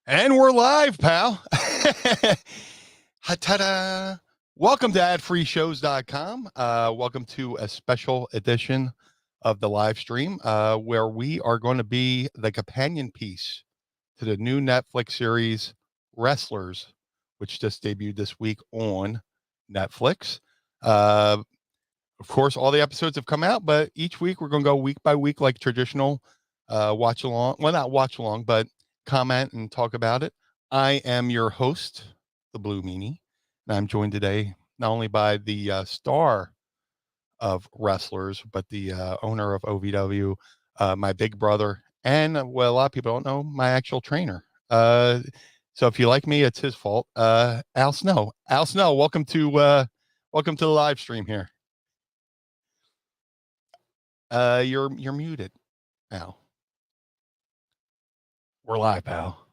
And we're live, pal. Ta-da. Welcome to adfreeshows.com. Welcome to a special edition of the live stream where we are going to be the companion piece to the new Netflix series Wrestlers, which just debuted this week on Netflix. Of course, all the episodes have come out, but each week we're going to go week by week like traditional watch along. Well, not watch along, but comment and talk about it. I am your host, the Blue Meanie, and I'm joined today not only by the star of Wrestlers, but the owner of OVW, my big brother, and well, a lot of people don't know my actual trainer. So if you like me, it's his fault. Al Snow. Al Snow, welcome to the live stream here. You're muted, Al. We're live, pal.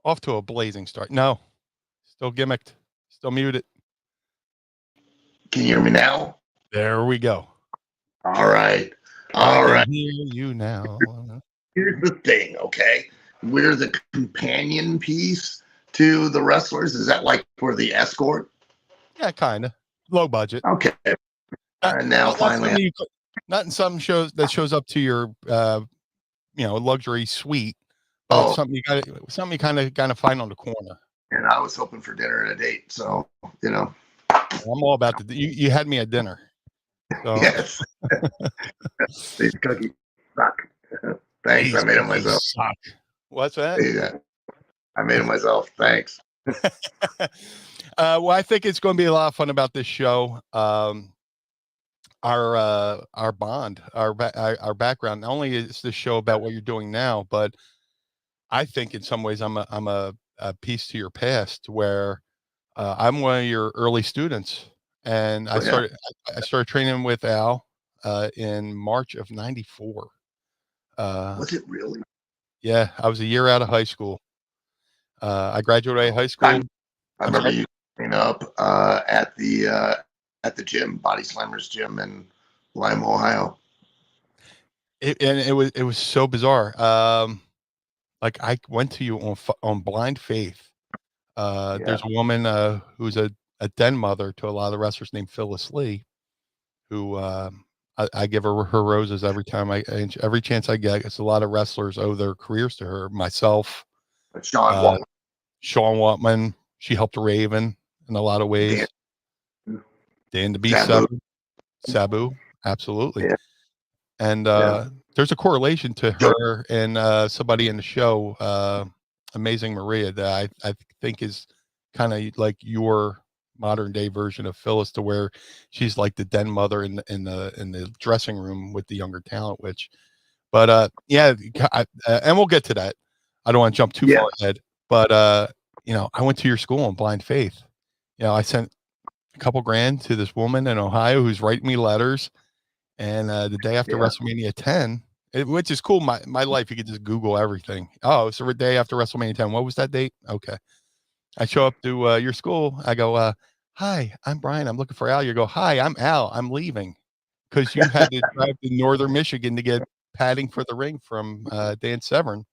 Off to a blazing start. No, still gimmicked, still muted. Can you hear me now? There we go. All right. I All can right. hear you now. Here's the thing, okay? We're the companion piece to the Wrestlers. Is that like we're the escort? Yeah, kind of low budget. Okay. Not, Now not finally, something not in some shows that shows up to your luxury suite, but something you kind of find on the corner. and I was hoping for dinner and a date, so I'm all about you had me at dinner. So. Yes. These cookies suck. Thanks, These I made them myself. Suck. What's that? Yeah, I made them myself. Thanks. Well, I think it's going to be a lot of fun about this show. Our bond, our background. Not only is this show about what you're doing now, but I think in some ways I'm a piece to your past where I'm one of your early students, and I started training with Al in March of '94. Was it really? Yeah, I was a year out of high school. I graduated high school. I remember you cleaning up at the gym, Body Slammers gym in Lima, Ohio. It was so bizarre. Like I went to you on blind faith. There's a woman who's a den mother to a lot of the wrestlers named Phyllis Lee, who I give her roses every time every chance I get. It's a lot of wrestlers owe their careers to her. Myself, Sean Waltman. She helped Raven in a lot of ways. Dan the Beast Sabu, absolutely. Yeah. And there's a correlation to her and somebody in the show, Amazing Maria, that I think is kind of like your modern day version of Phyllis, to where she's like the den mother in the dressing room with the younger talent. And we'll get to that. I don't want to jump too far ahead, but I went to your school on blind faith. I sent a couple grand to this woman in Ohio who's writing me letters. And the day after WrestleMania 10, which is cool. My life, you could just Google everything. Oh, it's the day after WrestleMania 10. What was that date? Okay. I show up to your school. I go, hi, I'm Brian. I'm looking for Al. You go, hi, I'm Al. I'm leaving. Because you had to drive to northern Michigan to get padding for the ring from Dan Severn.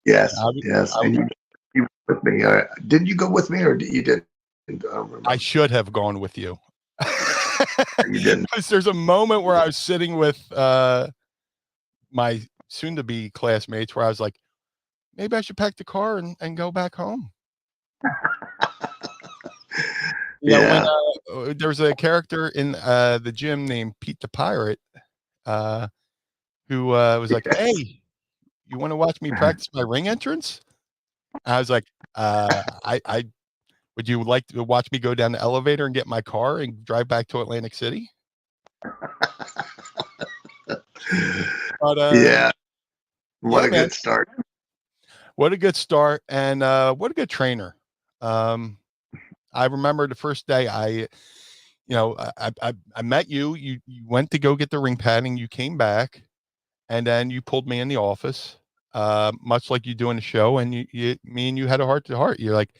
Yes, and you with me. Did you go with me, or you didn't? I should have gone with you. You didn't. Because there's a moment where I was sitting with my soon-to-be classmates where I was like, maybe I should pack the car and go back home. When there was a character in the gym named Pete the Pirate who was like, hey, you want to watch me practice my ring entrance? I was like, I would you like to watch me go down the elevator and get my car and drive back to Atlantic City? But what a good start. What a good start, and what a good trainer. I remember the first day I met you. You went to go get the ring padding. You came back, and then you pulled me in the office, much like you do in the show. And me and you had a heart to heart. You're like,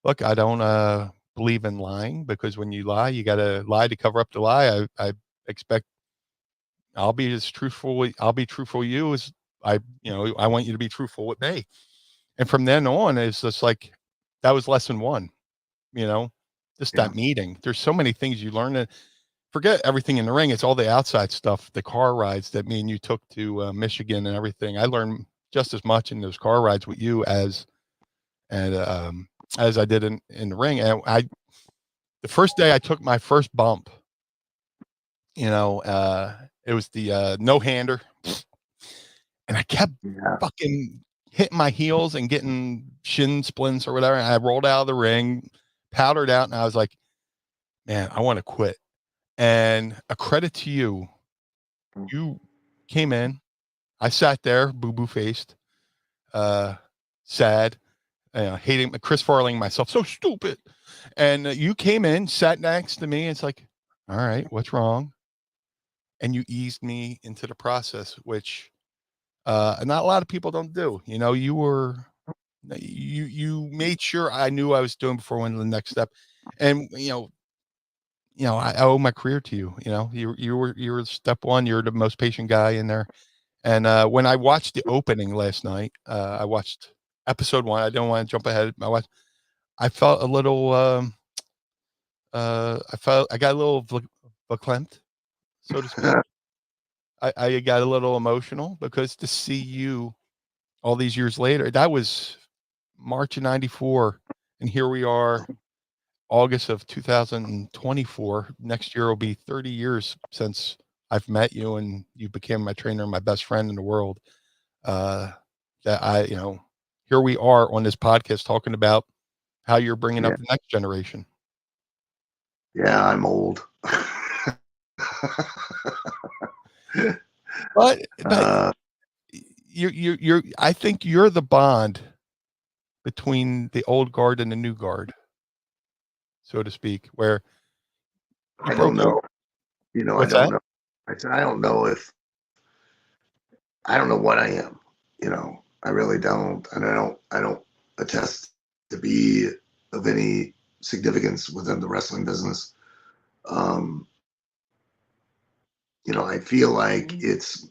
look, I don't believe in lying, because when you lie, you got to lie to cover up the lie. I expect I'll be truthful to you I want you to be truthful with me. And from then on, it's just like, that was lesson one, just Yeah. that meeting. There's so many things you learn, and forget everything in the ring. It's all the outside stuff, the car rides that me and you took to Michigan and everything. I learned just as much in those car rides with you as I did in the ring. And the first day I took my first bump, it was the no-hander, and I kept Yeah. fucking hitting my heels and getting shin splints or whatever. And I rolled out of the ring, powdered out, and I was like, man, I want to quit. And a credit to you, you came in. I sat there, boo-boo faced, sad, hating Chris Farling myself, so stupid. And you came in, sat next to me. And it's like, all right, what's wrong? And you eased me into the process, which not a lot of people don't do. You made sure I knew I was doing before I went to the next step. And I owe my career to you. You were step one. You're the most patient guy in there. And when I watched the opening last night, I watched episode 1. I don't want to jump ahead. I felt a little. I got a little verklempt, so to speak. I got a little emotional because to see you all these years later, that was March of '94, and here we are, August of 2024. Next year will be 30 years since I've met you, and you became my trainer and my best friend in the world. That here we are on this podcast talking about how you're bringing up the next generation. Yeah, I'm old. But you're I think you're the bond between the old guard and the new guard, so to speak, where I don't know. I don't know. I said, I don't know what I am. I really don't. And I don't attest to be of any significance within the wrestling business. I feel like it's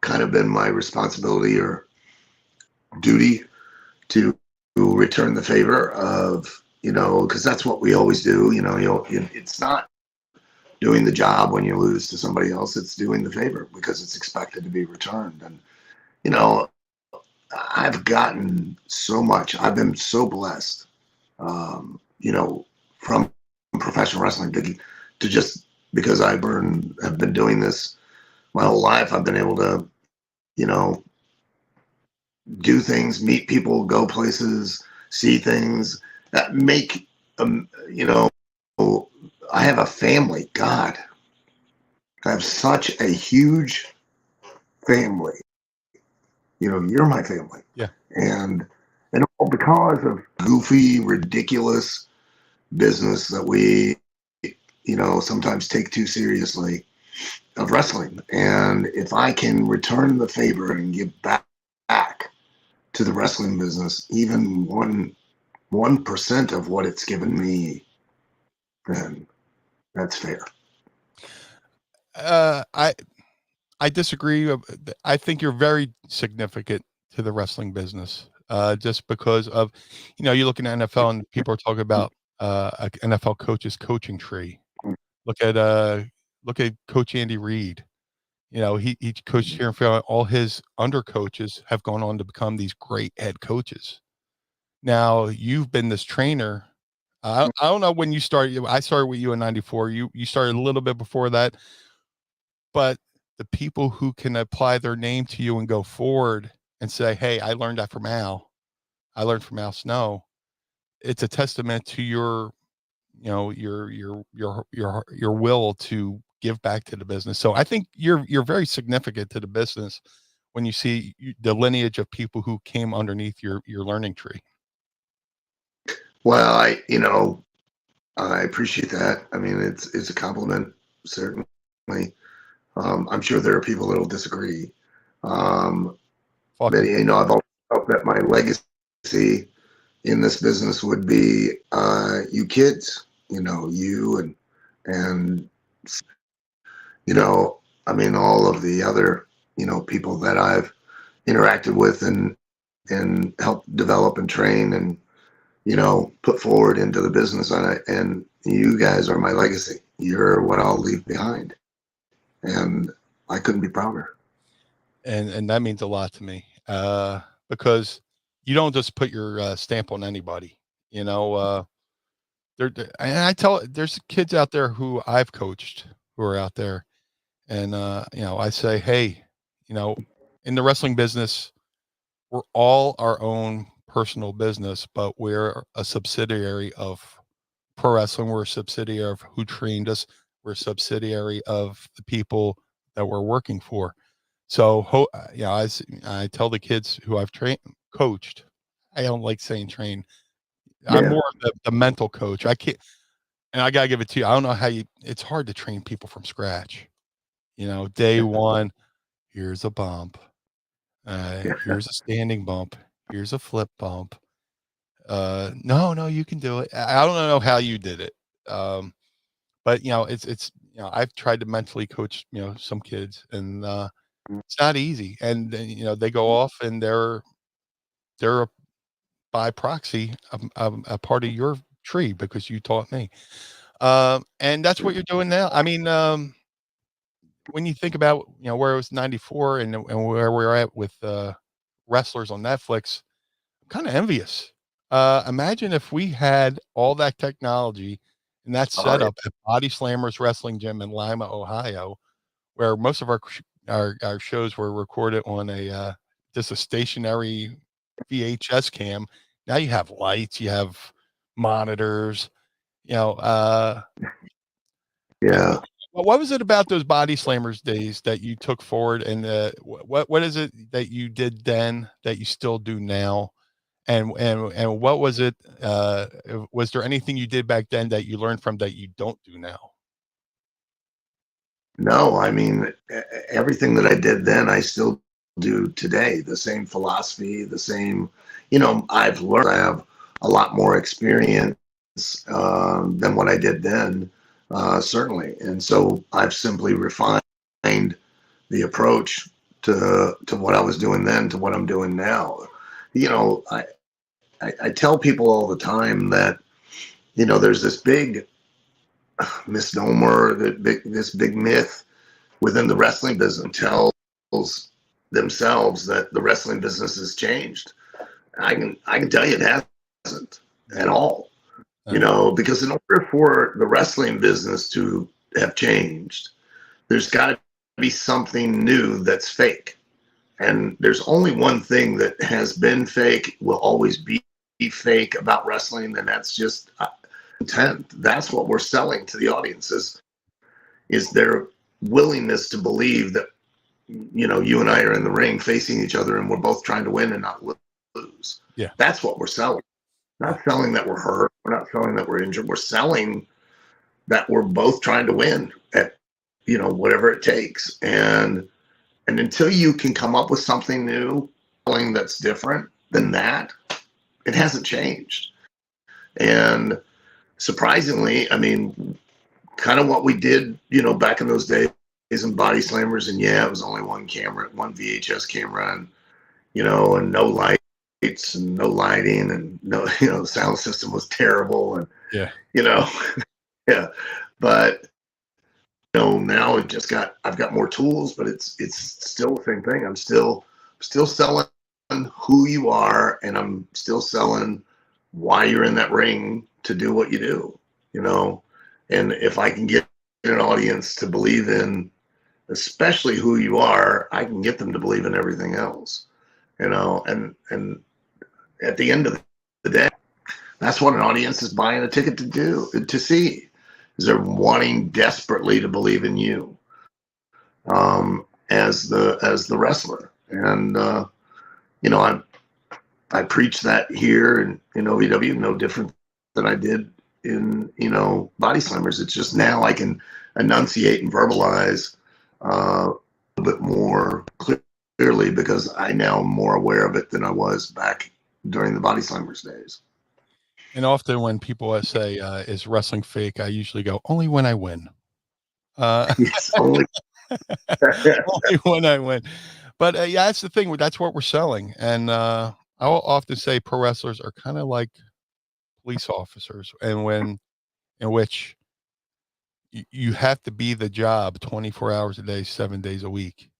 kind of been my responsibility or duty to return the favor of, because that's what we always do. It's not doing the job when you lose to somebody else. It's doing the favor because it's expected to be returned. And, I've gotten so much. I've been so blessed, from professional wrestling to just because have been doing this my whole life. I've been able to, do things, meet people, go places, see things that make, I have a family. God, I have such a huge family. You're my family. Yeah. And all because of goofy, ridiculous business that we, sometimes take too seriously of wrestling. And if I can return the favor and give back to the wrestling business, even 1% of what it's given me, then that's fair. I disagree. I think you're very significant to the wrestling business, just because of, you look in the NFL and people are talking about an NFL coach's coaching tree. Look at Coach Andy Reid. He coached here in Philadelphia. All his under coaches have gone on to become these great head coaches. Now you've been this trainer. I don't know when you started. I started with you in '94. You started a little bit before that, but the people who can apply their name to you and go forward and say, "Hey, I learned that from Al. I learned from Al Snow." It's a testament to your will to give back to the business. So I think you're very significant to the business when you see the lineage of people who came underneath your learning tree. Well, I appreciate that. I mean, it's a compliment, certainly. I'm sure there are people that will I've always felt that my legacy in this business would be you kids, you and all of the other, people that I've, interacted with and helped develop and train and, you know, put forward into the business on it. And you guys are my legacy. You're what I'll leave behind. And I couldn't be prouder. And that means a lot to me, because you don't just put your stamp on anybody, you know. And I tell, there's kids out there who I've coached who are out there, and you know, I say, hey, you know, in the wrestling business, we're all our own personal business, but we're a subsidiary of pro wrestling. We're a subsidiary of who trained us. We're a subsidiary of the people that we're working for. So, you know, I tell the kids who I've coached, I don't like saying train. I'm more of the mental coach. I can't, and I gotta give it to you. I don't know how it's hard to train people from scratch. You know, day one, here's a bump. Here's a standing bump. Here's a flip bump. No, you can do it. I don't know how you did it. But you know, it's, you know, I've tried to mentally coach, you know, some kids, and it's not easy. And you know, they go off and they're by proxy a part of your tree because you taught me. And that's what you're doing now. I mean, when you think about, you know, where it was 94 and where we're at with wrestlers on Netflix, I'm kind of envious. Imagine if we had all that technology and that setup at Body Slammers Wrestling Gym in Lima, Ohio, where most of our shows were recorded on a just a stationary VHS cam. Now you have lights, you have monitors, you know. Yeah. What was it about those Body Slammers days that you took forward, and what is it that you did then that you still do now? And what was it? Was there anything you did back then that you learned from that you don't do now? No, I mean, everything that I did then, I still do today. The same philosophy, the same, you know, I've learned, I have a lot more experience than what I did then, certainly. And so I've simply refined the approach to what I was doing then to what I'm doing now. You know, I tell people all the time that, you know, there's this big misnomer, this big myth within the wrestling business tells themselves that the wrestling business has changed. I can tell you it hasn't at all. You know, because in order for the wrestling business to have changed, there's got to be something new that's fake. And there's only one thing that has been fake, will always be fake about wrestling, and that's just intent. That's what we're selling to the audiences, is their willingness to believe that, you know, you and I are in the ring facing each other and we're both trying to win and not lose. Yeah. That's what we're selling. Not selling that we're hurt. We're not selling that we're injured. We're selling that we're both trying to win at, you know, whatever it takes. And until you can come up with something new, something that's different than that, it hasn't changed. And surprisingly, I mean, kind of what we did, you know, back in those days in Body Slammers, and yeah, it was only one camera, one VHS camera, and, you know, and no lights and no lighting, and no, you know, the sound system was terrible, and you know, yeah. But you know, now I've got more tools, but it's still the same thing. I'm still selling who you are, and I'm still selling why you're in that ring to do what you do, you know. And if I can get an audience to believe in especially who you are, I can get them to believe in everything else, you know. And at the end of the day, that's what an audience is buying a ticket to see, is they're wanting desperately to believe in you, as the wrestler. And you know, I preach that here in OVW, no different than I did in, you know, Body Slammers. It's just now I can enunciate and verbalize a little bit more clearly because I now am more aware of it than I was back during the Body Slammers days. And often when people say, is wrestling fake? I usually go, only when I win. Yes, only only when I win. But yeah, that's the thing. That's what we're selling. And I'll often say pro wrestlers are kind of like police officers, and in which you have to be the job 24 hours a day, 7 days a week.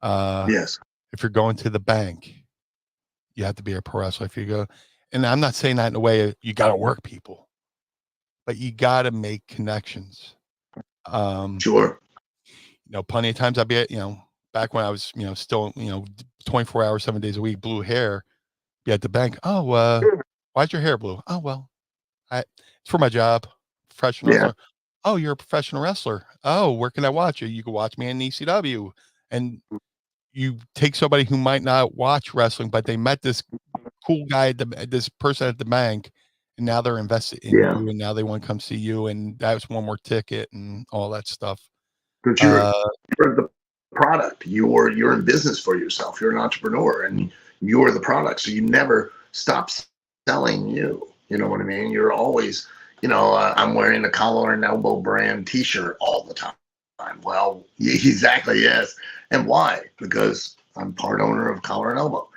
Yes. If you're going to the bank, you have to be a pro wrestler. If you go, and I'm not saying that in a way you got to work people, but you got to make connections. Sure. Plenty of times I'd be at, back when I was, still, 24 hours, 7 days a week, blue hair, be at the bank. Oh, why's your hair blue? Oh, well, it's for my job, professional wrestler. Oh, you're a professional wrestler. Oh, where can I watch you? You can watch me in ECW. And you take somebody who might not watch wrestling, but they met this cool guy, this person at the bank, and now they're invested in you, and now they want to come see you, and that's one more ticket and all that stuff. But you're the product. You're in business for yourself. You're an entrepreneur, and you're the product. So you never stop selling you. You know what I mean? You're always, I'm wearing a collar and elbow brand T-shirt all the time. Well, exactly, yes. And why? Because I'm part owner of Collar and Elbow.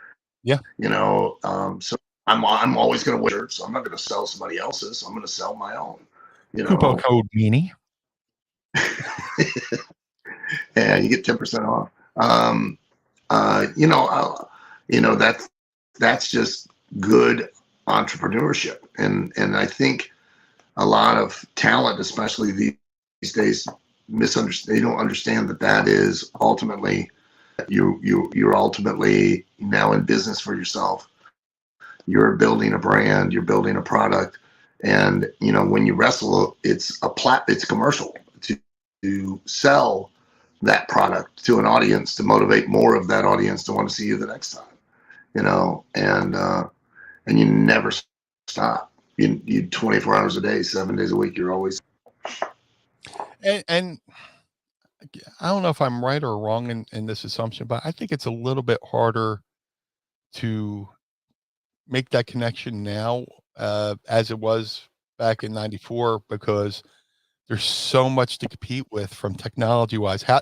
Yeah. So I'm always going to wear shirts. So I'm not going to sell somebody else's. I'm going to sell my own. Coupon code Meanie. Yeah, you get 10% off. That's just good entrepreneurship, and I think a lot of talent, especially these days, misunderstand. They don't understand that is ultimately you're ultimately now in business for yourself. You're building a brand. You're building a product, and when you wrestle, it's it's commercial to sell that product to an audience, to motivate more of that audience to want to see you the next time, and you never stop. You 24 hours a day, 7 days a week, you're always. And I don't know if I'm right or wrong in this assumption, but I think it's a little bit harder to make that connection now as it was back in 94, because there's so much to compete with from technology wise. I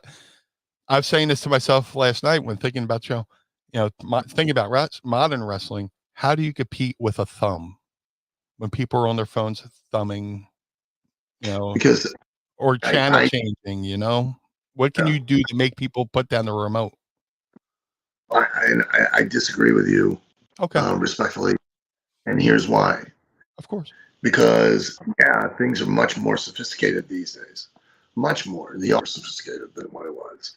was saying this to myself last night when thinking about thinking about modern wrestling. How do you compete with a thumb when people are on their phones thumbing, Because or channel changing, what can you do to make people put down the remote? I disagree with you. Okay. Respectfully. And here's why. Of course. Because things are much more sophisticated these days. Much more. They are sophisticated than what it was.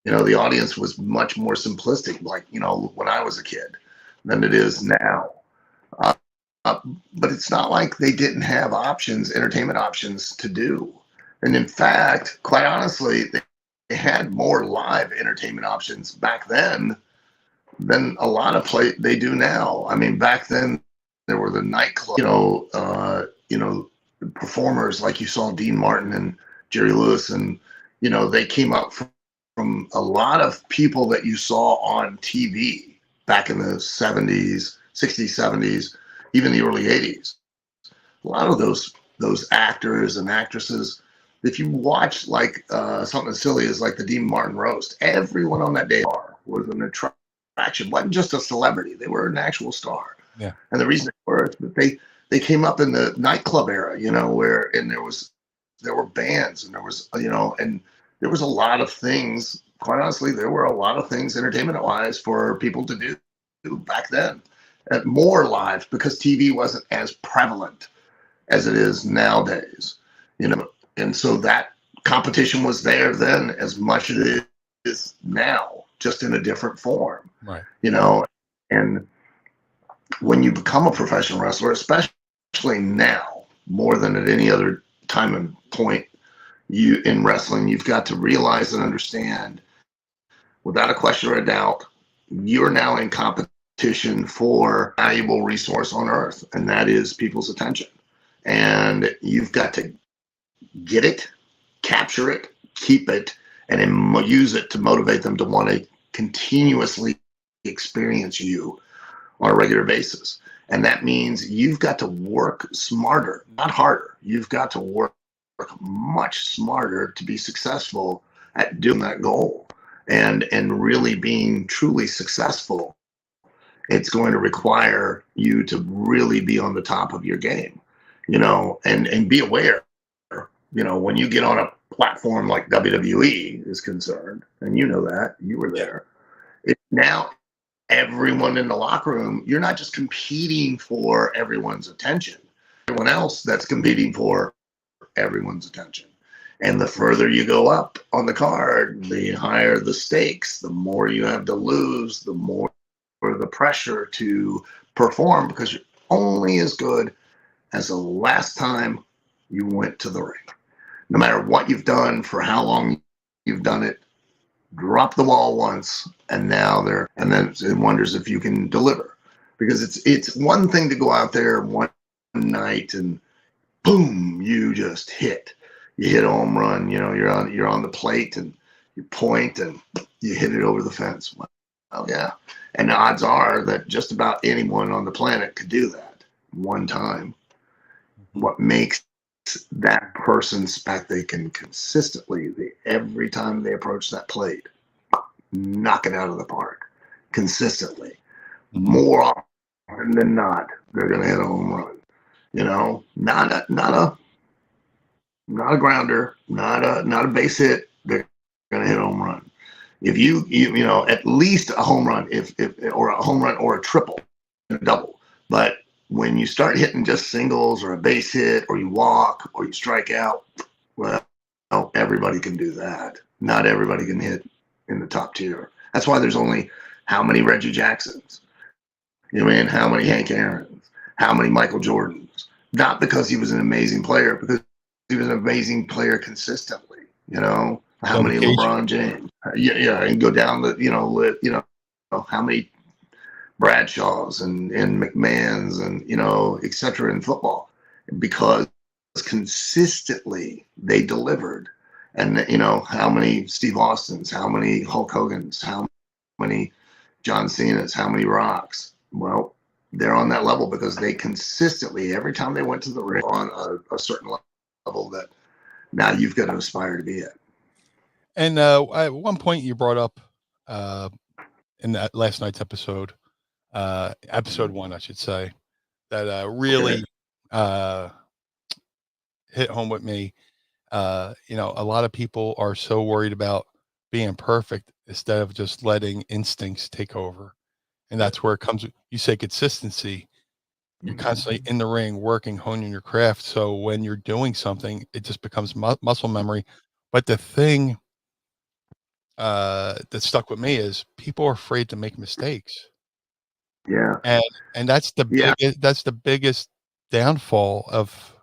The audience was much more simplistic, like, when I was a kid, than it is now. But it's not like they didn't have entertainment options to do. And in fact, quite honestly, they had more live entertainment options back then than a lot of they do now. I mean, back then there were the nightclub, performers like you saw Dean Martin and Jerry Lewis, and they came up from a lot of people that you saw on TV back in the 70s, 60s, 70s, even the early 80s. A lot of those actors and actresses, if you watch like something as silly as like the Dean Martin roast, everyone on that day was an attraction. Wasn't just a celebrity; they were an actual star. Yeah. And the reason they were is that they came up in the nightclub era, where there were bands, and there was and there was a lot of things. Quite honestly, there were a lot of things entertainment-wise for people to do back then, and more live, because TV wasn't as prevalent as it is nowadays. And so that competition was there then as much as it is now, just in a different form. Right. And when you become a professional wrestler, especially now, more than at any other time and point in wrestling, you've got to realize and understand, without a question or a doubt, you're now in competition for a valuable resource on earth, and that is people's attention. And you've got to get it, capture it, keep it, and then use it to motivate them to want to continuously experience you on a regular basis. And that means you've got to work smarter, not harder. You've got to work much smarter to be successful at doing that goal. and really being truly successful, it's going to require you to really be on the top of your game, and be aware, when you get on a platform like WWE is concerned, and that you were there. Now everyone in the locker room, you're not just competing for everyone's attention. Everyone else that's competing for everyone's attention. And the further you go up on the card, the higher the stakes, the more you have to lose, the more the pressure to perform, because you're only as good as the last time you went to the ring. No matter what you've done, for how long you've done it, drop the ball once, and then it wonders if you can deliver. Because it's one thing to go out there one night and boom, you just hit. You hit a home run, you're on the plate and you point and you hit it over the fence. Well, yeah. And the odds are that just about anyone on the planet could do that one time. What makes that person they can consistently, every time they approach that plate, knock it out of the park consistently. More often than not, they're going to hit a home run. Not a grounder, not a base hit. They're going to hit a home run. If you at least a home run, or a home run or a triple, a double. But when you start hitting just singles or a base hit or you walk or you strike out, well, everybody can do that. Not everybody can hit in the top tier. That's why there's only how many Reggie Jacksons, how many Hank Aaron's, how many Michael Jordans. Not because he was an amazing player, because he was an amazing player consistently. How many LeBron James? Yeah, and go down the how many Bradshaws and McMahons and et cetera in football, because consistently they delivered. And how many Steve Austins, how many Hulk Hogans, how many John Cena's, how many Rocks? Well, they're on that level because they consistently, every time they went to the ring, on a certain level that now you've got to aspire to be at. And at one point you brought up in that last night's episode, episode 1, I should say, that really hit home with me. A lot of people are so worried about being perfect instead of just letting instincts take over. And that's where it comes. You say consistency. You're constantly in the ring, working, honing your craft. So when you're doing something, it just becomes muscle memory. But the thing that stuck with me is people are afraid to make mistakes. Yeah. And that's the biggest downfall of,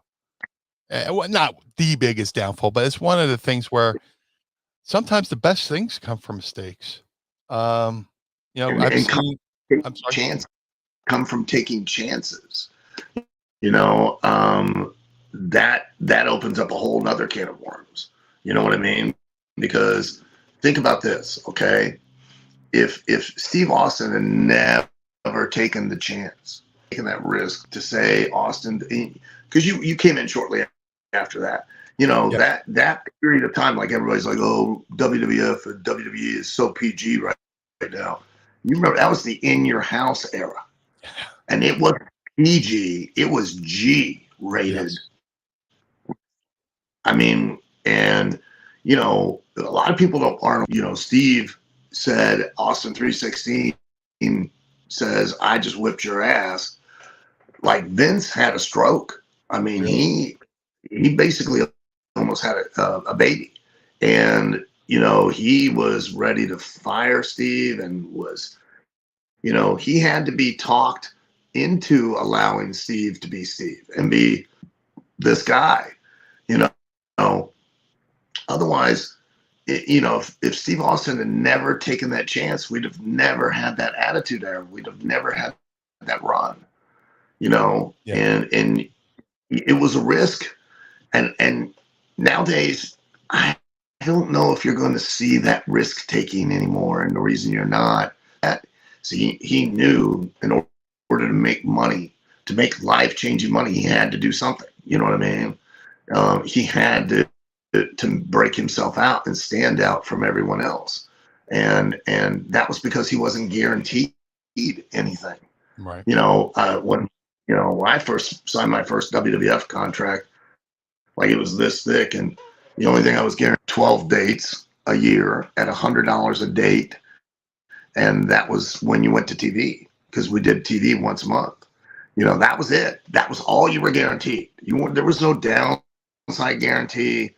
well, not the biggest downfall, but it's one of the things where sometimes the best things come from mistakes. I've seen chance come from taking chances. That opens up a whole nother can of worms. You know what I mean? Because think about this, okay? If Steve Austin had never taken the chance, taken that risk to say Austin, because you came in shortly after that. That period of time, like everybody's like, oh, WWF and WWE is so PG right now. You remember that was the In Your House era, and it was PG. It was G rated. Yes. I mean, and a lot of people aren't. Steve said Austin 316 says, "I just whipped your ass." Like Vince had a stroke. I mean, really? he basically almost had a baby, and he was ready to fire Steve, and was, he had to be talked into allowing Steve to be Steve and be this guy, Otherwise, if Steve Austin had never taken that chance, we'd have never had that attitude era. We'd have never had that run, and it was a risk. And nowadays, I don't know if you're going to see that risk taking anymore. And the reason you're not, he knew in order to make money, to make life-changing money, he had to do something. You know what I mean? He had to break himself out and stand out from everyone else. and that was because he wasn't guaranteed anything. Right. When I first signed my first WWF contract, like it was this thick, and the only thing I was guaranteed 12 dates a year at $100 a date, and that was when you went to TV, because we did TV once a month. That was it. That was all you were guaranteed. There was no downside guarantee,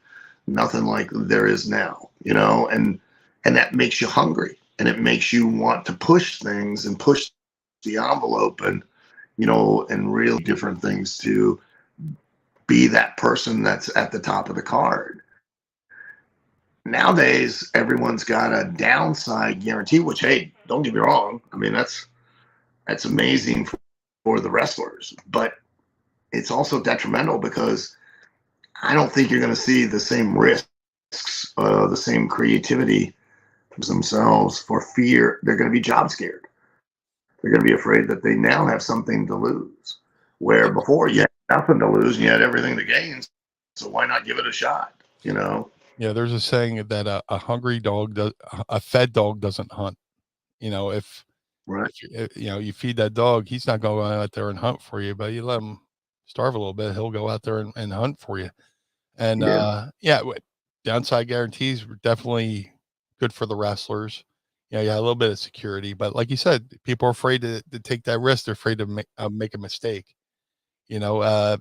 nothing like there is now. And that makes you hungry, and it makes you want to push things and push the envelope, and and really different things to be that person that's at the top of the card. Nowadays, everyone's got a downside guarantee, which, hey, don't get me wrong. I mean, that's amazing for the wrestlers, but it's also detrimental because I don't think you're going to see the same risks, the same creativity themselves, for fear. They're going to be job scared. They're going to be afraid that they now have something to lose, where before you had nothing to lose and you had everything to gain. So why not give it a shot? Yeah, there's a saying that a hungry dog a fed dog doesn't hunt. If Right. you feed that dog, he's not going to go out there and hunt for you, but you let him starve a little bit, he'll go out there and hunt for you. And downside guarantees were definitely good for the wrestlers. You had a little bit of security, but like you said, people are afraid to take that risk. They're afraid to make a mistake. There's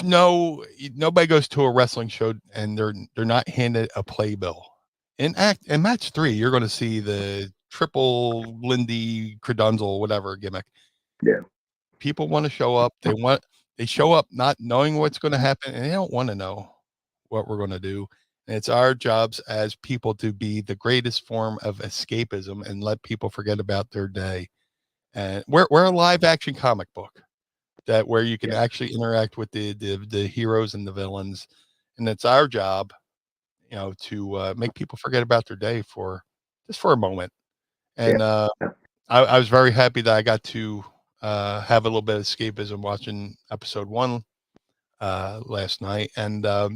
nobody goes to a wrestling show and they're not handed a playbill. In match 3, you're going to see the triple Lindy Credunzel, whatever gimmick. Yeah. People want to show up. They show up not knowing what's going to happen, and they don't want to know what we're going to do. And it's our jobs as people to be the greatest form of escapism and let people forget about their day. And we're a live action comic book where you can actually interact with the heroes and the villains. And it's our job, to make people forget about their day for a moment. And I was very happy that I got to have a little bit of escapism watching episode 1 last night. And I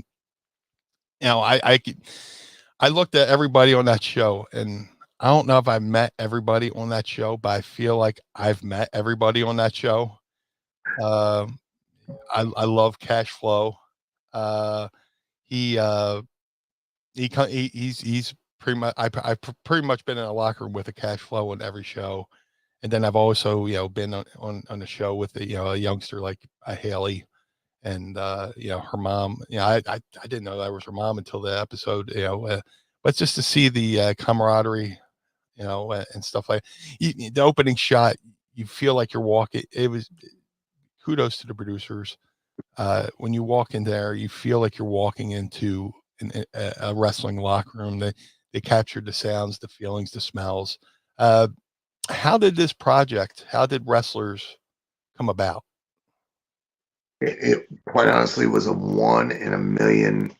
looked at everybody on that show, and I don't know if I met everybody on that show, but I feel like I've met everybody on that show. I love Cash Flow. He's pretty much, I've pretty much been in a locker room with a Cash Flow on every show. And then I've also, been on a show with a youngster like a Haley, and her mom. I didn't know that was her mom until the episode. But just to see the camaraderie, and stuff like the opening shot, you feel like you're walking. It was kudos to the producers. When you walk in there, you feel like you're walking into a wrestling locker room. They captured the sounds, the feelings, the smells. How did wrestlers come about? It quite honestly was a 1 in a million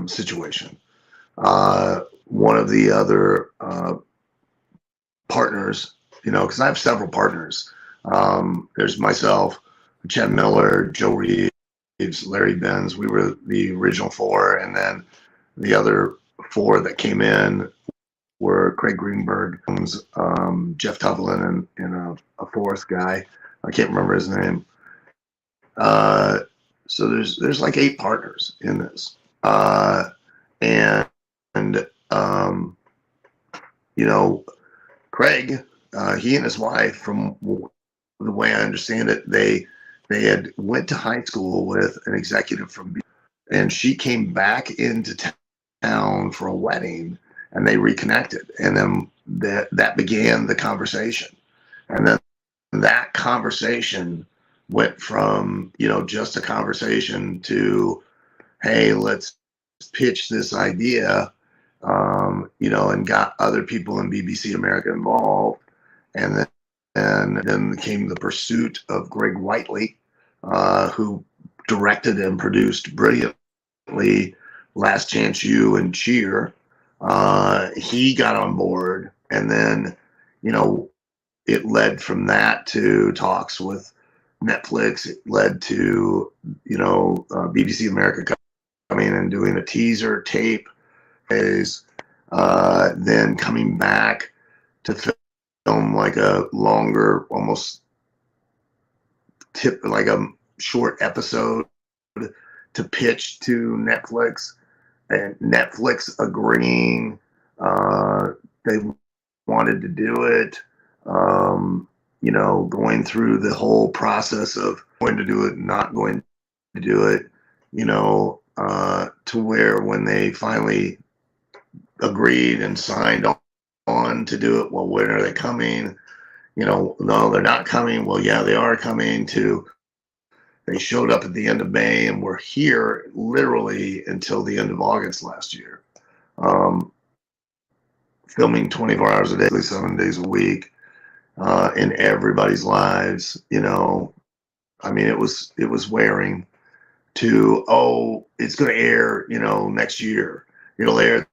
situation. One of the other partners, because I have several partners. There's myself, Chad Miller, Joe Reeves, Larry Benz. We were the original 4, and then the other 4 that came in were Craig Greenberg, Jeff Tuvlin, and a 4th guy. I can't remember his name. So there's like 8 partners in this, Craig, he and his wife, from the way I understand it, they had went to high school with an executive from, and she came back into town for a wedding, and they reconnected, and then that began the conversation, and then that conversation went from just a conversation to, hey, let's pitch this idea, and got other people in BBC America involved, and then came the pursuit of Greg Whiteley, who directed and produced brilliantly Last Chance U and Cheer. He got on board, and then it led from that to talks with Netflix. It led to BBC America coming and doing a teaser tape days, then coming back to film like a longer, almost like a short episode to pitch to Netflix, and Netflix agreeing they wanted to do it. Going through the whole process of going to do it, not going to do it, to where when they finally agreed and signed on to do it, well, when are they coming? No, they're not coming. Well, yeah, they are coming. They showed up at the end of May and were here literally until the end of August last year, filming 24 hours a day, 7 days a week, in everybody's lives. I mean, it was wearing to, it's going to air, next year. It'll air at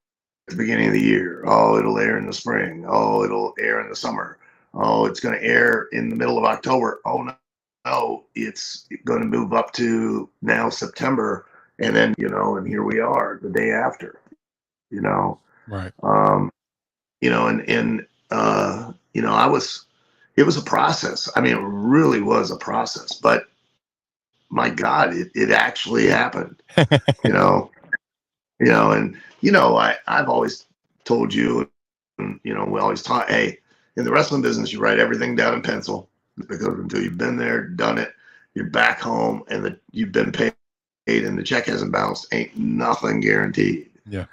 the beginning of the year. Oh, it'll air in the spring. Oh, it'll air in the summer. Oh, it's going to air in the middle of October. Oh, no, it's going to move up to now September. And then, and here we are the day after, Right. It was a process. I mean, it really was a process, but my God, it actually happened, I've always told you, and, we always taught, hey, in the wrestling business, you write everything down in pencil, because until you've been there, done it, you're back home and you've been paid and the check hasn't bounced, ain't nothing guaranteed. Yeah.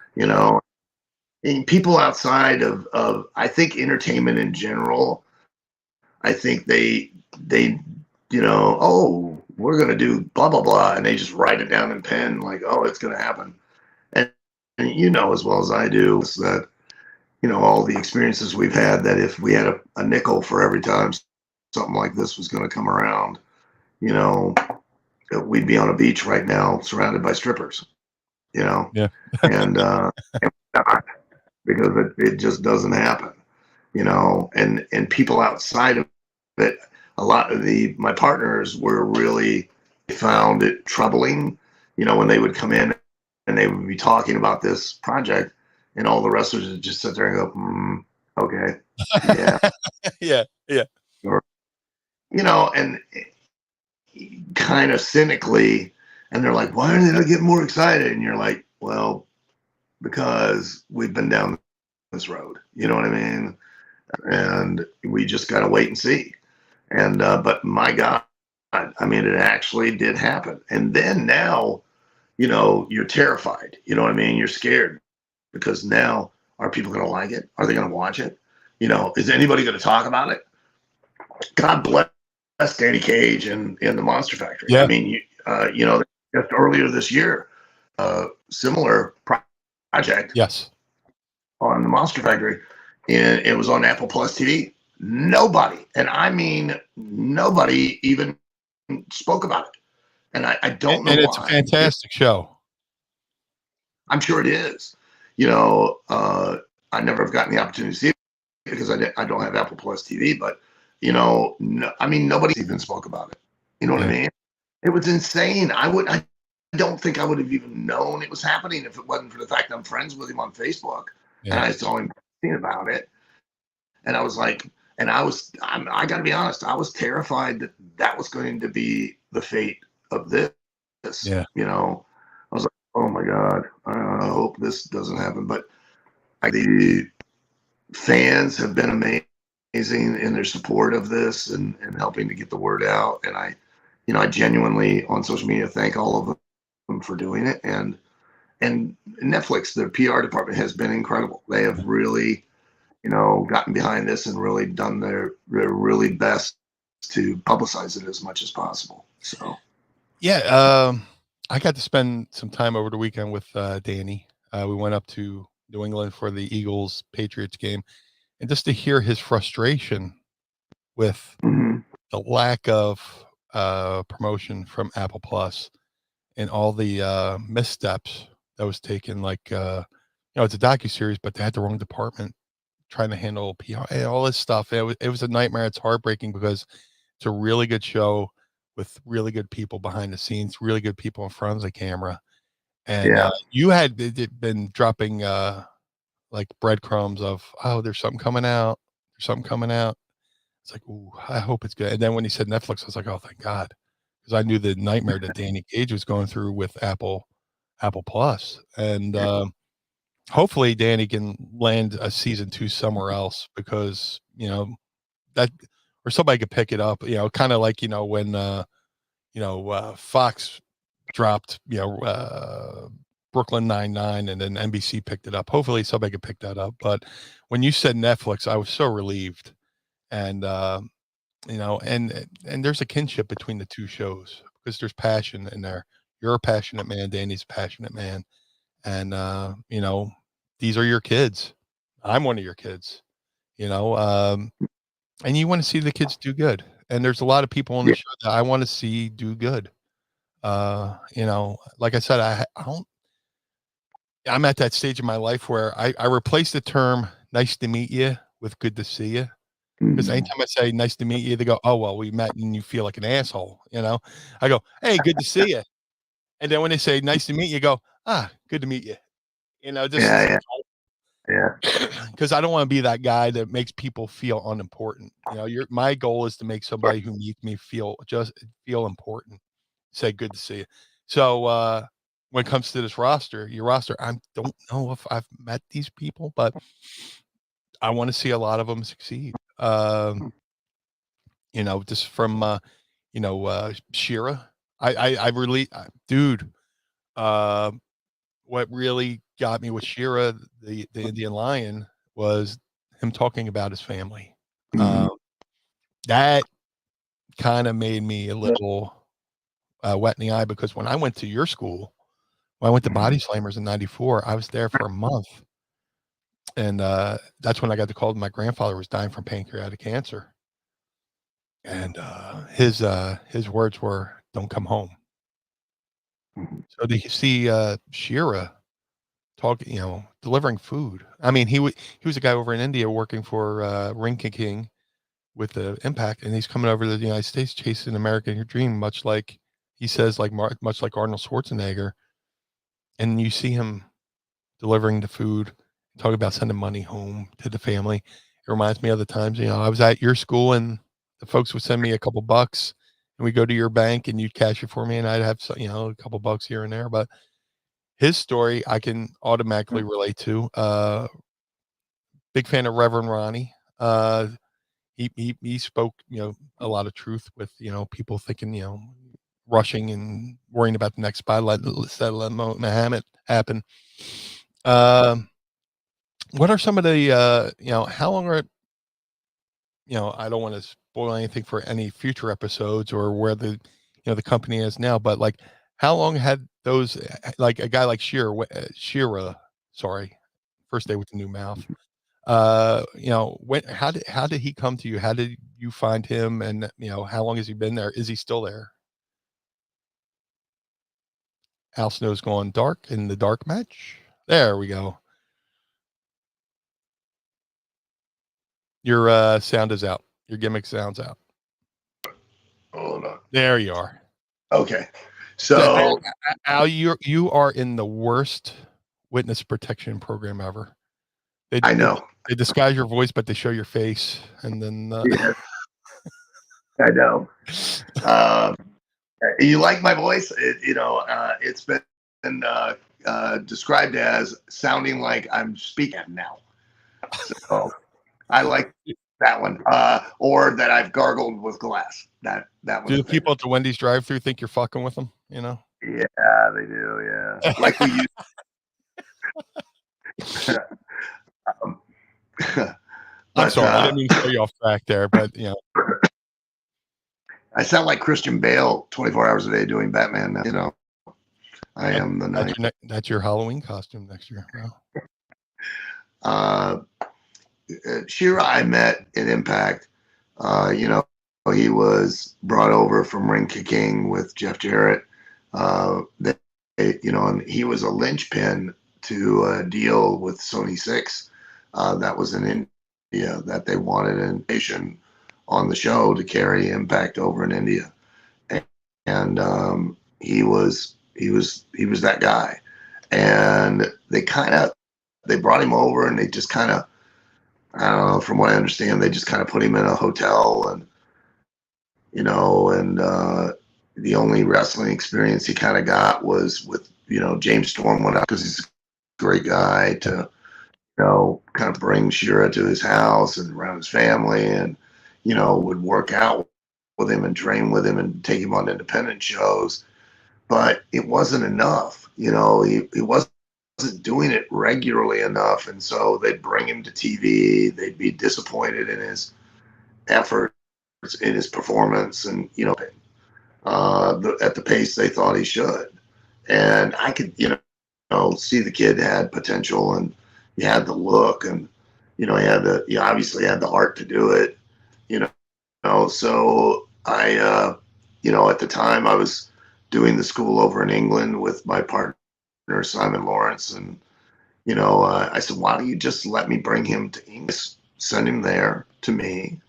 And people outside of I think entertainment in general, I think they we're going to do blah, blah, blah. And they just write it down in pen like, oh, it's going to happen. And as well as I do, is that, all the experiences we've had, that if we had a nickel for every time something like this was going to come around, we'd be on a beach right now surrounded by strippers, Yeah. and because it just doesn't happen, and people outside of it, a lot of my partners were really found it troubling, when they would come in and they would be talking about this project, and all the wrestlers would just sit there and go, okay, yeah, yeah, or, and kind of cynically, and they're like, why are they not getting more excited? And you're like, well, because we've been down this road, you know what I mean? And we just got to wait and see. And, but my God, I mean, it actually did happen. And then now, you're terrified, you know what I mean? You're scared, because now, are people going to like it? Are they going to watch it? Is anybody going to talk about it? God bless Danny Cage and the Monster Factory. Yeah. I mean, just earlier this year, similar project. Yes. On the Monster Factory, and it was on Apple Plus TV. Nobody, and I mean nobody, even spoke about it. And I don't know why. And it's a fantastic show. I'm sure it is. I never have gotten the opportunity to see it because I don't have Apple Plus TV, but I mean, nobody even spoke about it. You know what I mean? It was insane. I don't think I would have even known it was happening if it wasn't for the fact I'm friends with him on Facebook. Yeah. And I saw him talking about it. And I was like, I got to be honest, I was terrified that was going to be the fate of this. Yeah. I was like, oh my God, I hope this doesn't happen. But the fans have been amazing in their support of this and helping to get the word out. And I genuinely on social media thank all of them for doing it. And Netflix, their PR department has been incredible. They have really, gotten behind this and really done their really best to publicize it as much as possible. So, yeah, I got to spend some time over the weekend with Danny. We went up to New England for the Eagles Patriots game, and just to hear his frustration with the lack of promotion from Apple Plus and all the missteps that was taken, like it's a docuseries, but they had the wrong department trying to handle PR and all this stuff. It was a nightmare. It's heartbreaking because it's a really good show with really good people behind the scenes, really good people in front of the camera, And you had been dropping like breadcrumbs of, oh, there's something coming out. There's something coming out. It's like, ooh, I hope it's good. And then when he said Netflix, I was like, oh, thank God, because I knew the nightmare that Danny Gage was going through with Apple Plus, and hopefully Danny can land a season 2 somewhere else, because that, or somebody could pick it up. Kind of like when Fox dropped Brooklyn Nine-Nine, and then NBC picked it up. Hopefully somebody could pick that up. But when you said Netflix, I was so relieved. And and there's a kinship between the two shows, because there's passion in there. You're a passionate man, Danny's a passionate man, and these are your kids. I'm one of your kids, and you want to see the kids do good. And there's a lot of people on the show that I want to see do good. Like I said, I'm at that stage in my life where I replace the term "nice to meet you" with "good to see you." Because anytime I say "nice to meet you," they go, "Oh, well, we met," and you feel like an asshole. I go, "Hey, good to see you," and then when they say "nice to meet you," go, "Ah, good to meet you." Because I don't want to be that guy that makes people feel unimportant. My goal is to make somebody who meets me feel important. Say good to see you. So when it comes to this roster, your roster, I don't know if I've met these people, but I want to see a lot of them succeed. Just from Shira. I really, dude. What really got me with Shira, the Indian lion, was him talking about his family. That kind of made me a little wet in the eye, because when I went to your school, when I went to Body Slammers in '94, I was there for a month, and that's when I got the call that my grandfather was dying from pancreatic cancer, and his words were, "Don't come home." So to see Shira talking, delivering food. I mean, he was a guy over in India working for Ring King with the Impact, and he's coming over to the United States chasing American Dream, much like he says, much like Arnold Schwarzenegger. And you see him delivering the food, talking about sending money home to the family. It reminds me of the times, I was at your school and the folks would send me a couple bucks, and we go to your bank and you'd cash it for me, and I'd have a couple bucks here and there. But his story I can automatically relate to. Big fan of Reverend Ronnie. He spoke, a lot of truth with, people thinking, rushing and worrying about the next spot, let Muhammad happen. What are some of the, how long are, I don't want to spoil anything for any future episodes or where the, the company is now, but like, how long had those, like a guy like Shira, sorry, first day with the new mouth. How did he come to you? How did you find him? And, how long has he been there? Is he still there? Al Snow's going dark in the dark match. There we go. Your sound is out. Your gimmick sound's out. Hold on. There you are. Okay. So Al, you are in the worst witness protection program ever. I know. They disguise your voice, but they show your face, and then I know. You like my voice? It's been described as sounding like I'm speaking now. So I like that one, or that I've gargled with glass. That one. Do the people at the Wendy's drive-thru think you're fucking with them? Yeah, they do. Yeah, like we used. I'm sorry, I didn't mean to throw you off track there, but I sound like Christian Bale 24 hours a day doing Batman now. I am the night. That's your Halloween costume next year. Wow. Shira I met at Impact. He was brought over from Ring King with Jeff Jarrett. And he was a linchpin to a deal with Sony 6 that was in India that they wanted an Asian on the show to carry Impact over in India, and he was that guy. and they brought him over, and they just kind of, I don't know, from what I understand, they just kind of put him in a hotel, and the only wrestling experience he kind of got was with James Storm went out because he's a great guy to kind of bring Shera to his house and around his family, and would work out with him and train with him and take him on independent shows. But it wasn't enough. He wasn't doing it regularly enough, and so they'd bring him to TV. They'd be disappointed in his efforts, in his performance, and at the pace they thought he should. And I could see the kid had potential, and he had the look, and he obviously had the heart to do it. So I at the time I was doing the school over in England with my partner Simon Lawrence, and I said, why don't you just let me bring him to English, send him there to me.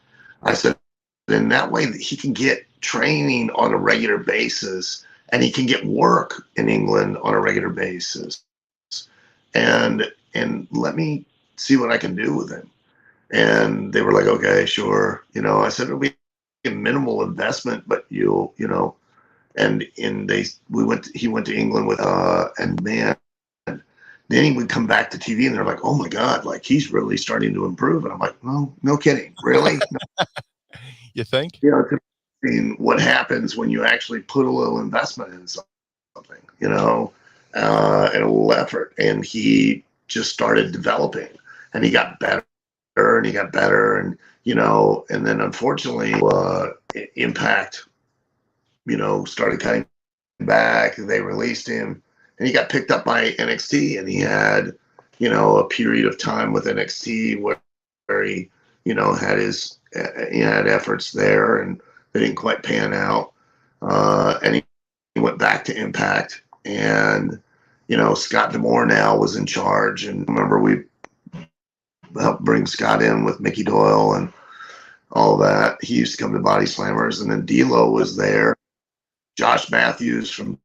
I said, then that way he can get training on a regular basis, and he can get work in England on a regular basis, and let me see what I can do with him. And they were like, okay, sure. I said, it'll be a minimal investment, but he went to England with, and man, then he would come back to TV, and they're like, oh my God, like he's really starting to improve. And I'm like, no kidding. Really? You think? It's interesting what happens when you actually put a little investment in something, and a little effort. And he just started developing, and he got better, and and then unfortunately, Impact, started cutting back. They released him, and he got picked up by NXT, and he had, a period of time with NXT where he, he had efforts there, and they didn't quite pan out. And he went back to Impact, and, Scott D'Amore now was in charge. And remember, we helped bring Scott in with Mickey Doyle and all that. He used to come to Body Slammers, and then D'Lo was there. Josh Matthews from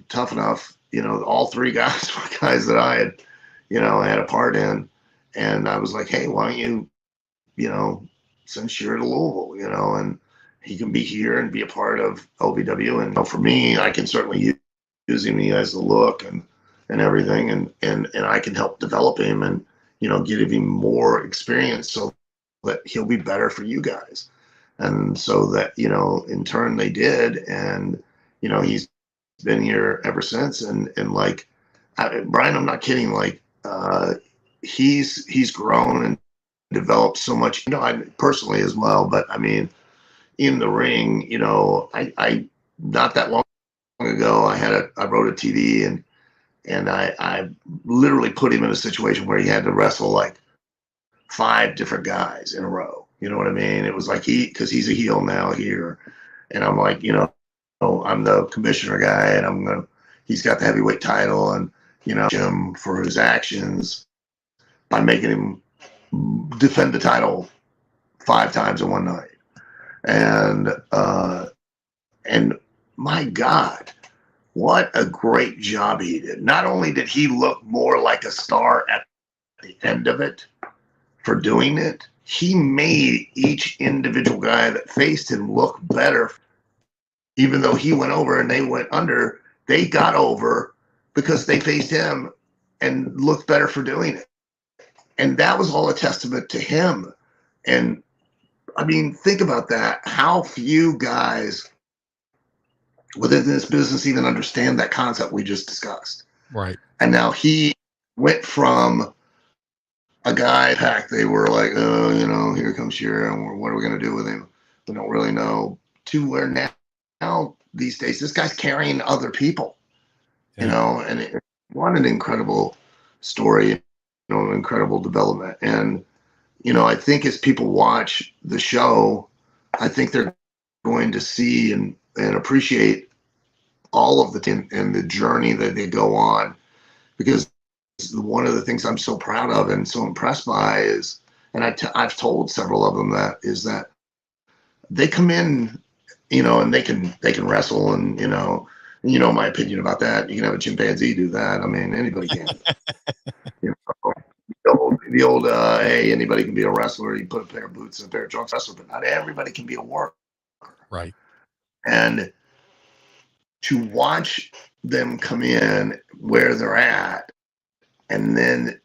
Tough Enough, all three guys were guys that I had, had a part in. And I was like, hey, why don't you, send Shera to Louisville, and he can be here and be a part of LVW. And for me, I can certainly use him. He has the look and everything, and I can help develop him and, give him more experience so that he'll be better for you guys. And so that, in turn they did. And, he's been here ever since. And like, Brian, I'm not kidding. Like, he's grown and developed so much, I personally as well. But I mean, in the ring, I not that long ago, I wrote a TV, and I literally put him in a situation where he had to wrestle like 5 different guys in a row. You know what I mean? It was like because he's a heel now here, and I'm like, I'm the commissioner guy, and he's got the heavyweight title, and him for his actions by making him defend the title 5 times in one night. And my God, what a great job he did. Not only did he look more like a star at the end of it for doing it, he made each individual guy that faced him look better. Even though he went over and they went under, they got over because they faced him and looked better for doing it. And that was all a testament to him. And I mean, think about that. How few guys within this business even understand that concept we just discussed. Right. And now he went from a guy pack, they were like, oh, here comes Shera, and what are we going to do with him? We don't really know. To where now these days, this guy's carrying other people, and what an incredible story, an incredible development. And, I think as people watch the show, I think they're going to see and appreciate all of and the journey that they go on, because one of the things I'm so proud of and so impressed by is, and I've told several of them that, is that they come in, and they can wrestle, and And you know my opinion about that. You can have a chimpanzee do that. I mean, anybody can. You know, the old hey, anybody can be a wrestler. You put a pair of boots and a pair of trunks, wrestler, but not everybody can be a worker. Right. And to watch them come in where they're at, and then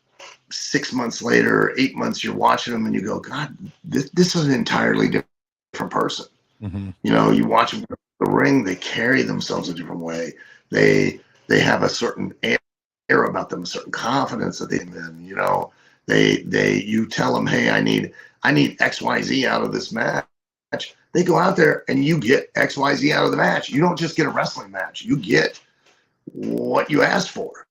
6 months later, 8 months, you're watching them and you go, God, this is an entirely different person. Mm-hmm. You know, you watch them in the ring, they carry themselves a different way. They have a certain air about them, a certain confidence that they've in. You know, you tell them, hey, I need XYZ out of this match. They go out there and you get XYZ out of the match. You don't just get a wrestling match. You get what you asked for.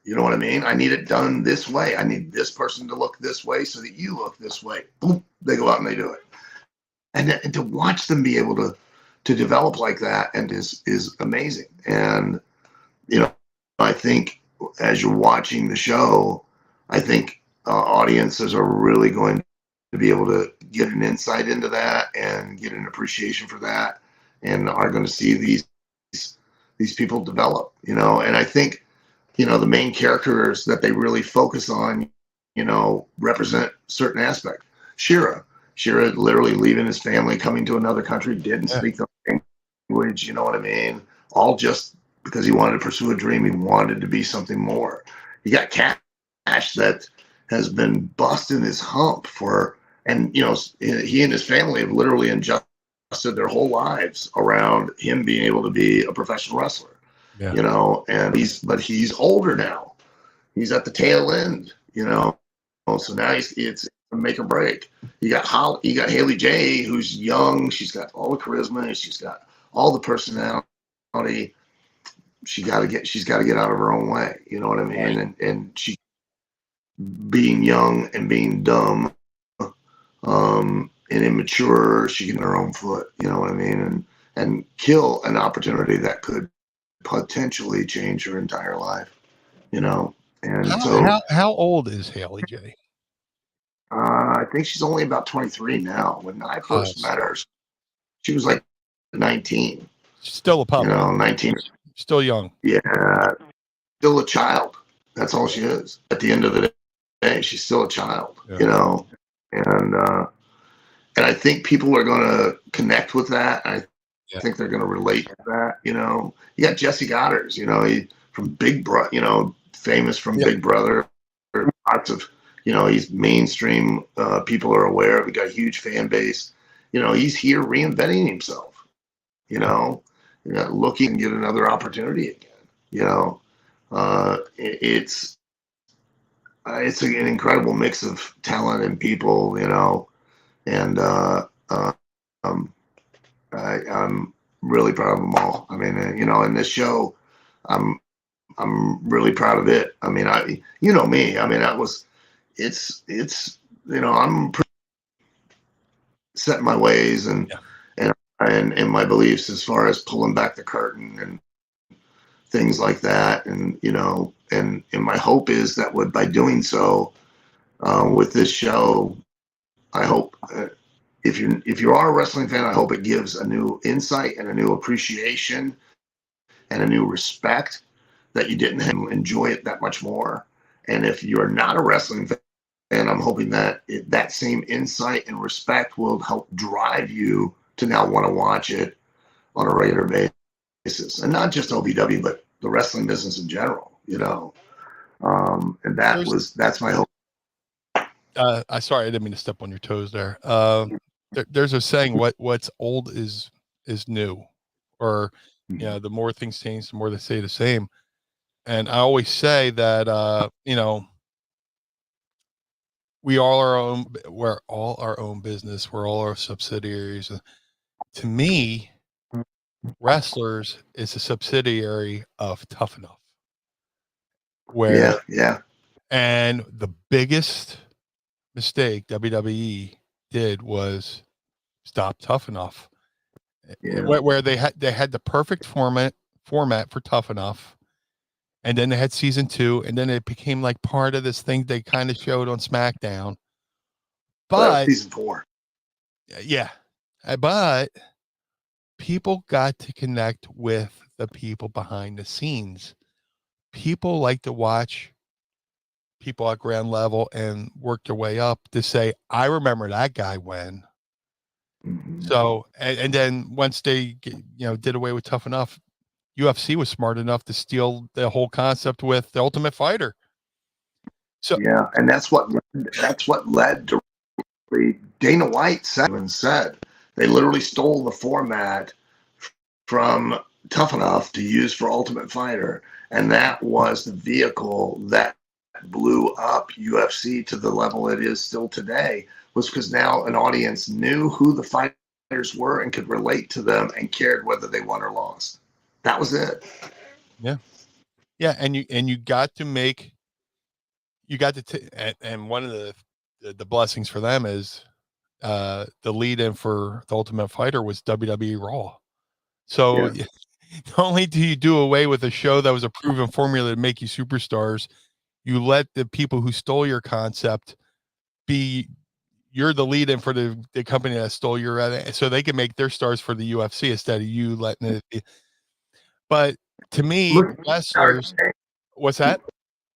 You know what I mean? I need it done this way. I need this person to look this way so that you look this way. Boom, they go out and they do it. And to watch them be able to develop like that and is amazing. And you know, I think as you're watching the show, I think audiences are really going to be able to get an insight into that and get an appreciation for that, and are going to see these people develop. You know, and I think, you know, the main characters that they really focus on, you know, represent certain aspects. Shira literally leaving his family, coming to another country, didn't speak the language. You know what I mean? All just because he wanted to pursue a dream. He wanted to be something more. You got Cash that has been busting his hump for, and you know, he and his family have literally adjusted their whole lives around him being able to be a professional wrestler. Yeah. You know, and he's older now. He's at the tail end. You know, so now it's a make or break. You got Haley J, who's young. She's got all the charisma. She's got all the personality. She's got to get out of her own way. You know what I mean? Right. And she, being young and being dumb, and immature, she can her own foot. You know what I mean? And kill an opportunity that could potentially change her entire life. You know? And how old is Haley J? I think she's only about 23 now. When I first met her, she was like 19. Still a pup. You know, 19. Still young. Yeah. Still a child. That's all she is. At the end of the day, she's still a child. Yeah. You know? And I think people are going to connect with that. I think they're going to relate to that. You know, you got Jesse Goddard, you know, from Big Brother, you know, famous from Big Brother. Lots of, you know, he's mainstream. People are aware of. He got a huge fan base. You know, he's here reinventing himself. You know, looking to get another opportunity again. You know, it's an incredible mix of talent and people. You know, and I'm really proud of them all. I mean, you know, in this show, I'm really proud of it. I mean, you know me. I mean, it's you know, I'm set in my ways and my beliefs as far as pulling back the curtain and things like that. And you know, and my hope is that by doing so, with this show, I hope. If you are a wrestling fan, I hope it gives a new insight and a new appreciation and a new respect that you didn't enjoy it that much more. And if you're not a wrestling fan, I'm hoping that that same insight and respect will help drive you to now want to watch it on a regular basis, and not just OVW, but the wrestling business in general. You know, and that's my hope. Sorry, I didn't mean to step on your toes there. There's a saying, what's old is new, or you know, the more things change, the more they stay the same. And I always say that you know, we're all our own business, we're all our subsidiaries. To me, Wrestlers is a subsidiary of Tough Enough. And the biggest mistake WWE did was stop Tough Enough, where they had the perfect format for Tough Enough, and then they had season 2, and then it became like part of this thing they kind of showed on SmackDown. But season 4, but people got to connect with the people behind the scenes. People like to watch people at ground level and work their way up to say, I remember that guy when. So, and then once they, did away with Tough Enough, UFC was smart enough to steal the whole concept with the Ultimate Fighter. So yeah, and that's what led to Dana White said they literally stole the format from Tough Enough to use for Ultimate Fighter, and that was the vehicle that blew up UFC to the level it is still today. Was because now an audience knew who the fighters were and could relate to them and cared whether they won or lost. That was it. Yeah, yeah, and you got to make, you got to, and one of the blessings for them is the lead in for the Ultimate Fighter was WWE Raw. So Yeah. not only do you do away with a show that was a proven formula to make you superstars, you let the people who stole your concept be, you're the lead in for the company that stole your, so they can make their stars for the UFC instead of you letting it be. But to me, Look, wrestlers, what's that?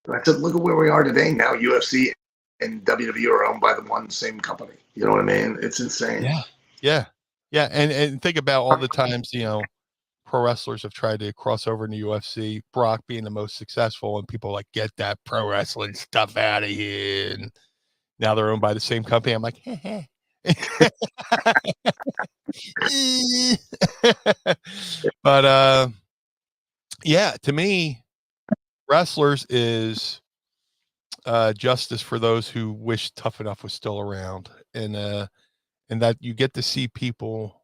I said, look at where we are today. Now UFC and WWE are owned by the one same company. You know what I mean? It's insane. Yeah. Yeah. Yeah. And think about all the times, pro wrestlers have tried to cross over into UFC, Brock being the most successful, and people like, get that pro wrestling stuff out of here. And now they're owned by the same company. I'm like, hey. But yeah, to me, wrestlers is justice for those who wish Tough Enough was still around, and that you get to see people.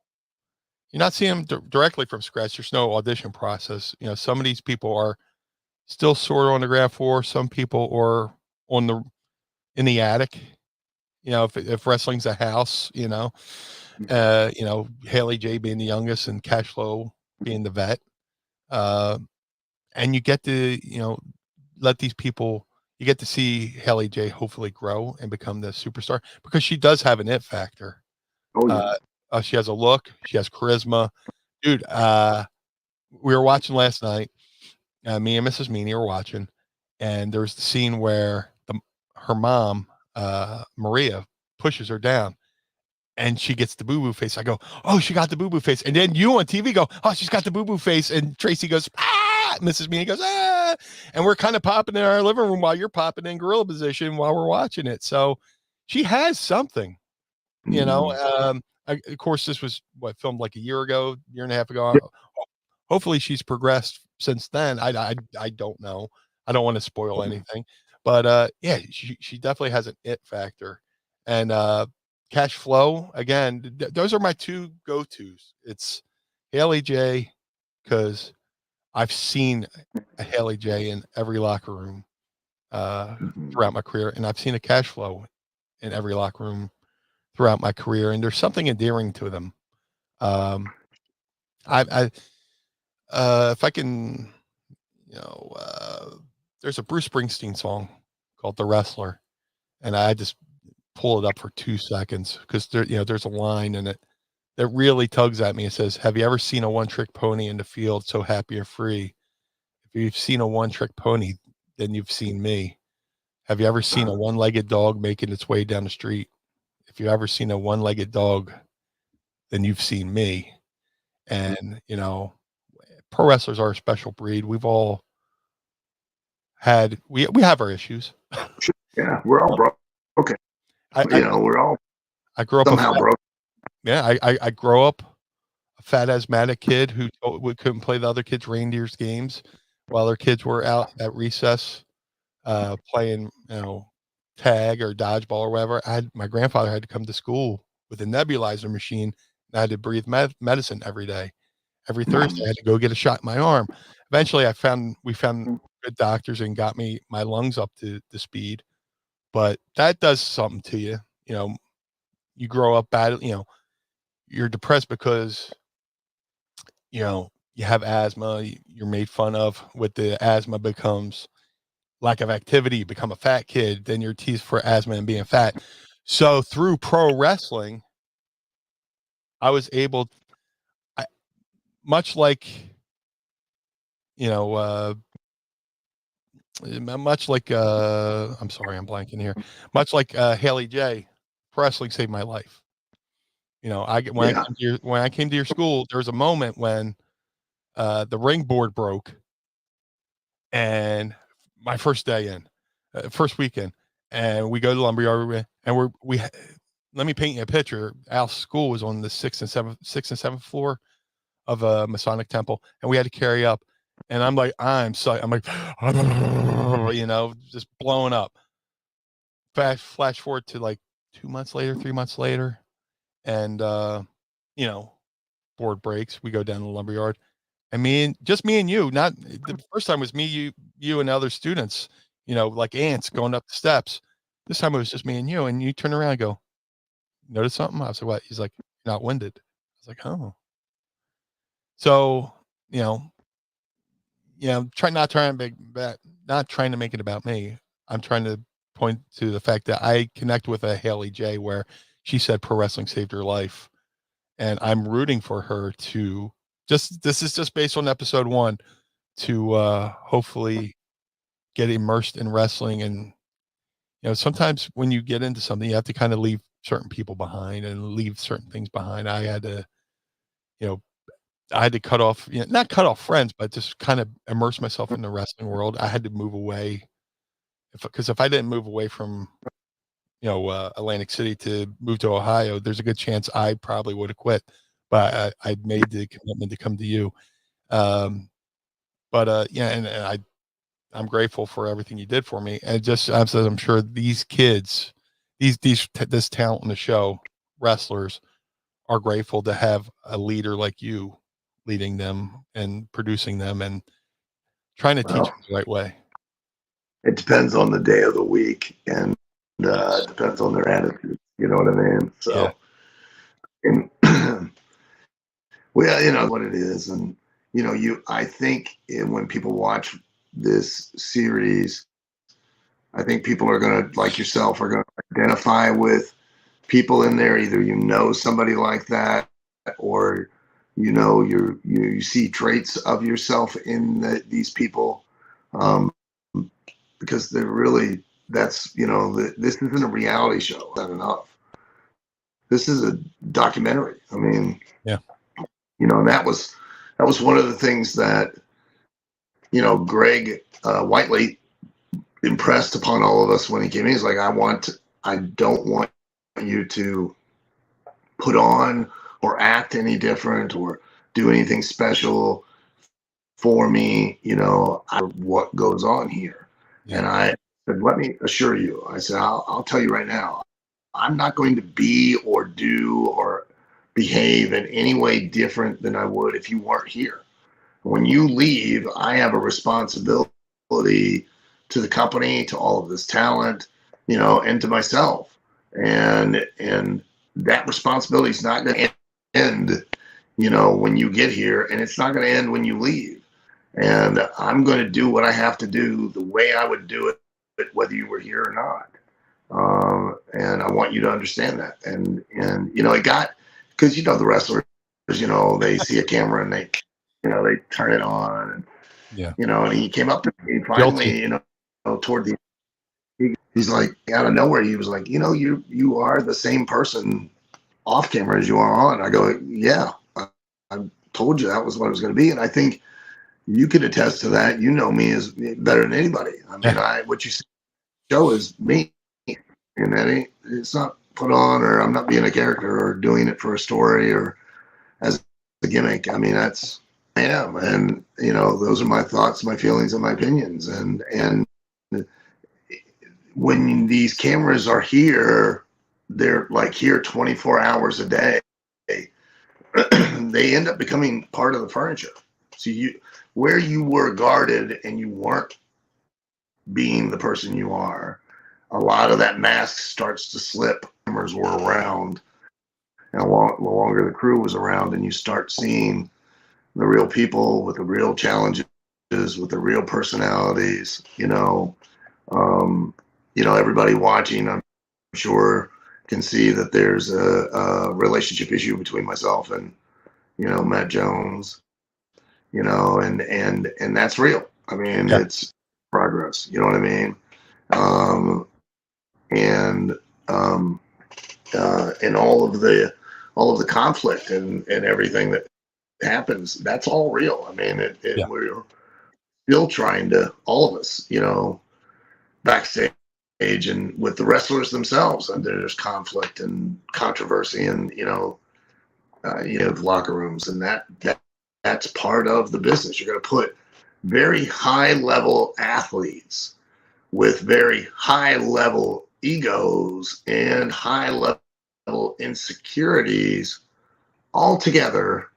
You're not seeing them directly from scratch. There's no audition process. Some of these people are still sort of on the ground floor. Some people are in the attic. If wrestling's a house, Haley J being the youngest and Cashflow being the vet. And you get to, let these people, you get to see Haley J hopefully grow and become the superstar, because she does have an it factor. Oh, yeah. She has a look, she has charisma. Dude, we were watching last night. Me and Mrs. Meany were watching, and there's the scene where her mom, Maria, pushes her down, and she gets the boo-boo face. I go, oh, she got the boo-boo face. And then you on TV go, oh, she's got the boo-boo face. And Tracy goes, ah, Mrs. Meany goes, ah. And we're kind of popping in our living room while you're popping in gorilla position while we're watching it. So she has something, of course, this was filmed like a year and a half ago. Hopefully she's progressed since then. I don't know. I don't want to spoil anything, but yeah, she definitely has an it factor. And Cash Flow, again, those are my two go-tos. It's Haley J, because I've seen a Haley J in every locker room throughout my career, and I've seen a Cash Flow in every locker room throughout my career, and there's something endearing to them. I if I can, there's a Bruce Springsteen song called "The Wrestler," and I just pull it up for 2 seconds because there's a line in it that really tugs at me. It says, "Have you ever seen a one-trick pony in the field so happy or free? If you've seen a one-trick pony, then you've seen me. Have you ever seen a one-legged dog making its way down the street? If you've ever seen a one-legged dog, then you've seen me." And pro wrestlers are a special breed. We've all had we have our issues. Yeah, we're all broke. Okay, we're all. I grew up somehow broke. Yeah, I grew up a fat asthmatic kid who couldn't play the other kids' reindeers games while their kids were out at recess playing, tag or dodgeball or whatever. My grandfather had to come to school with a nebulizer machine, and I had to breathe medicine every day. Every Thursday, I had to go get a shot in my arm. Eventually, we found good doctors and got my lungs up to speed. But that does something to you. You grow up bad, you're depressed because, you have asthma, you're made fun of. With the asthma becomes lack of activity, you become a fat kid, then you're teased for asthma and being fat. So through pro wrestling, I was able, much like you know, much like I'm sorry, I'm blanking here. Much like Haley J, pro wrestling saved my life. You know, Yeah. when I came to your school, there was a moment when the ring board broke, and my first day in, first weekend, and we go to lumberyard, and we let me paint you a picture. Our school was on the sixth and seventh floor of a Masonic temple, and we had to carry up. And I'm like, I'm like, you know, just blowing up. Flash forward to like 2 months later, 3 months later, and you know, board breaks. We go down to the lumberyard, and just me and you. Not the first time was me, you, and other students. You know, like ants going up the steps. This time it was just me and you. And you turn around and go, notice something? I was like, what? He's like, you're not winded. I was like, oh. So, you know, not trying to make it about me. I'm trying to point to the fact that I connect with a Haley J where she said pro wrestling saved her life. And I'm rooting for her to this is just based on episode 1 to hopefully get immersed in wrestling. And, you know, sometimes when you get into something, you have to kind of leave certain people behind and leave certain things behind. I had to, you know, cut off, not cut off friends, but just kind of immerse myself in the wrestling world. I had to move away because if I didn't move away from, Atlantic City to move to Ohio, there's a good chance I probably would have quit. But I made the commitment to come to you. I'm grateful for everything you did for me. And I'm sure these kids, this talent in the show, wrestlers, are grateful to have a leader like you leading them and producing them and trying to teach them the right way. It depends on the day of the week, and it depends on their attitude. You know what I mean? So, and well, you know what it is, and I think when people watch this series, I think people are going to, like yourself, are going to identify with people in there. Either somebody like that, or you see traits of yourself in these people, because they're really, this isn't a reality show. Not enough. This is a documentary. I mean, yeah. And that was one of the things that Greg Whiteley impressed upon all of us when he came in. He's like, I don't want you to put on or act any different or do anything special for me, what goes on here. Yeah. And I said, let me assure you, I said, I'll tell you right now, I'm not going to be or do or behave in any way different than I would if you weren't here. When you leave, I have a responsibility to the company, to all of this talent, and to myself. And that responsibility is not going to end, when you get here, and it's not going to end when you leave. And I'm going to do what I have to do the way I would do it, whether you were here or not. And I want you to understand that. And because the wrestlers, they see a camera and they turn it on, and and he came up to me finally, toward the he's like, out of nowhere, he was like, you are the same person off camera as you are on. I go, yeah, I told you that was what it was going to be. And I think you could attest to that. You know me as better than anybody. I mean, what you show is me, and that it's not put on, or I'm not being a character or doing it for a story or as a gimmick. I mean, I am. And, those are my thoughts, my feelings, and my opinions. And when these cameras are here, they're like here 24 hours a day. They end up becoming part of the furniture. So where you were guarded and you weren't being the person you are, a lot of that mask starts to slip. Cameras were around, and the longer the crew was around, and you start seeing the real people with the real challenges, with the real personalities. Everybody watching, I'm sure, can see that there's a relationship issue between myself and Matt Jones. and that's real. I mean, Yeah. it's progress. You know what I mean? Um, and and all of the conflict and everything that happens, that's all real. I mean, Yeah. we're still trying to, all of us, backstage and with the wrestlers themselves, and there's conflict and controversy, and locker rooms, and that's part of the business. You're going to put very high level athletes with very high level egos and high level insecurities all together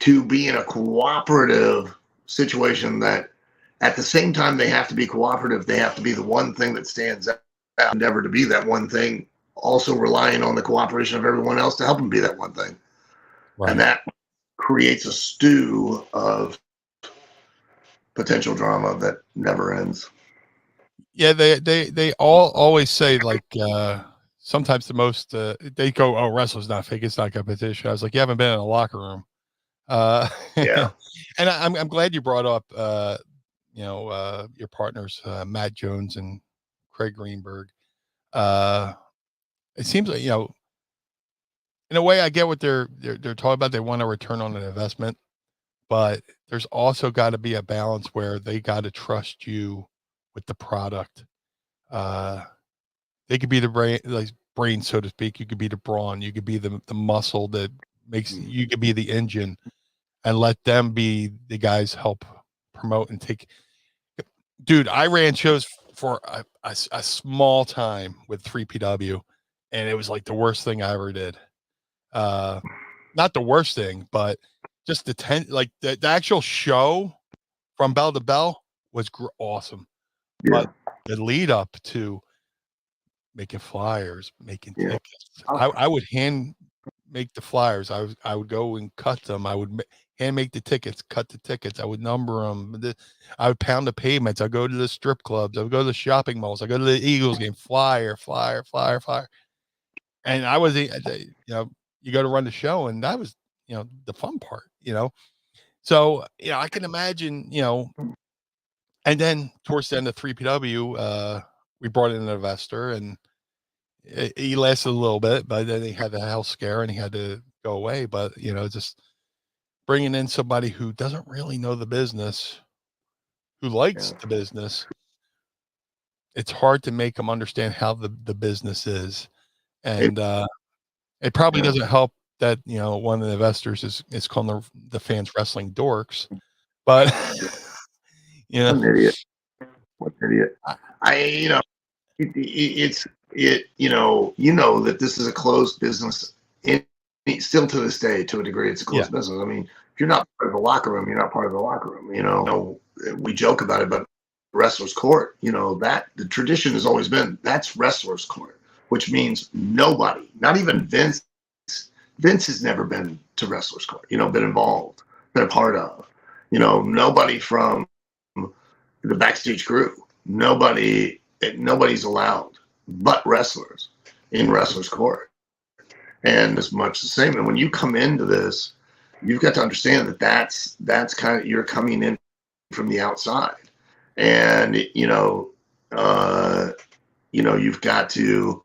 to be in a cooperative situation that at the same time they have to be cooperative, they have to be the one thing that stands out, endeavor to be that one thing, also relying on the cooperation of everyone else to help them be that one thing. Right. And that creates a stew of potential drama that never ends. Yeah, they all always say, like, sometimes the most they go, "Oh, wrestling's not fake, it's not competition." I was like, "You haven't been in a locker room." Yeah. And I'm glad you brought up your partners, Matt Jones and Craig Greenberg. It seems like, in a way, I get what they're talking about. They want a return on an investment, but there's also got to be a balance where they got to trust you with the product. They could be the brain, so to speak. You could be the brawn. You could be the muscle that makes. You could be the engine, and let them be the guys help promote and take. Dude, I ran shows for a small time with 3PW, and it was like the worst thing I ever did. Not the worst thing, but just like the actual show from bell to bell was awesome. Yeah. But the lead up to making flyers, making tickets, I would hand make the flyers. I would go and cut them. I would hand make the tickets, cut the tickets. I would number them. I would pound the pavements. I go to the strip clubs. I would go to the shopping malls. I go to the Eagles game. Flyer. And I was, you go to run the show, and that was, the fun part. So I can imagine, and then towards the end of 3PW, we brought in an investor, and he lasted a little bit, but then he had the health scare and he had to go away. But just bringing in somebody who doesn't really know the business, who likes the business, it's hard to make them understand how the business is. And it probably doesn't help that one of the investors is calling the fans wrestling dorks, but What an idiot! What an idiot! It's that this is a closed business. Still to this day, to a degree, it's a closed business. I mean, if you're not part of the locker room, you're not part of the locker room. We joke about it, but wrestler's court, that the tradition has always been that's wrestler's court, which means nobody, not even Vince. Vince has never been to wrestler's court, been involved, been a part of, nobody from the backstage crew, nobody's allowed but wrestlers in wrestler's court. And it's much the same. And when you come into this, you've got to understand that that's kind of, you're coming in from the outside, and you've got to,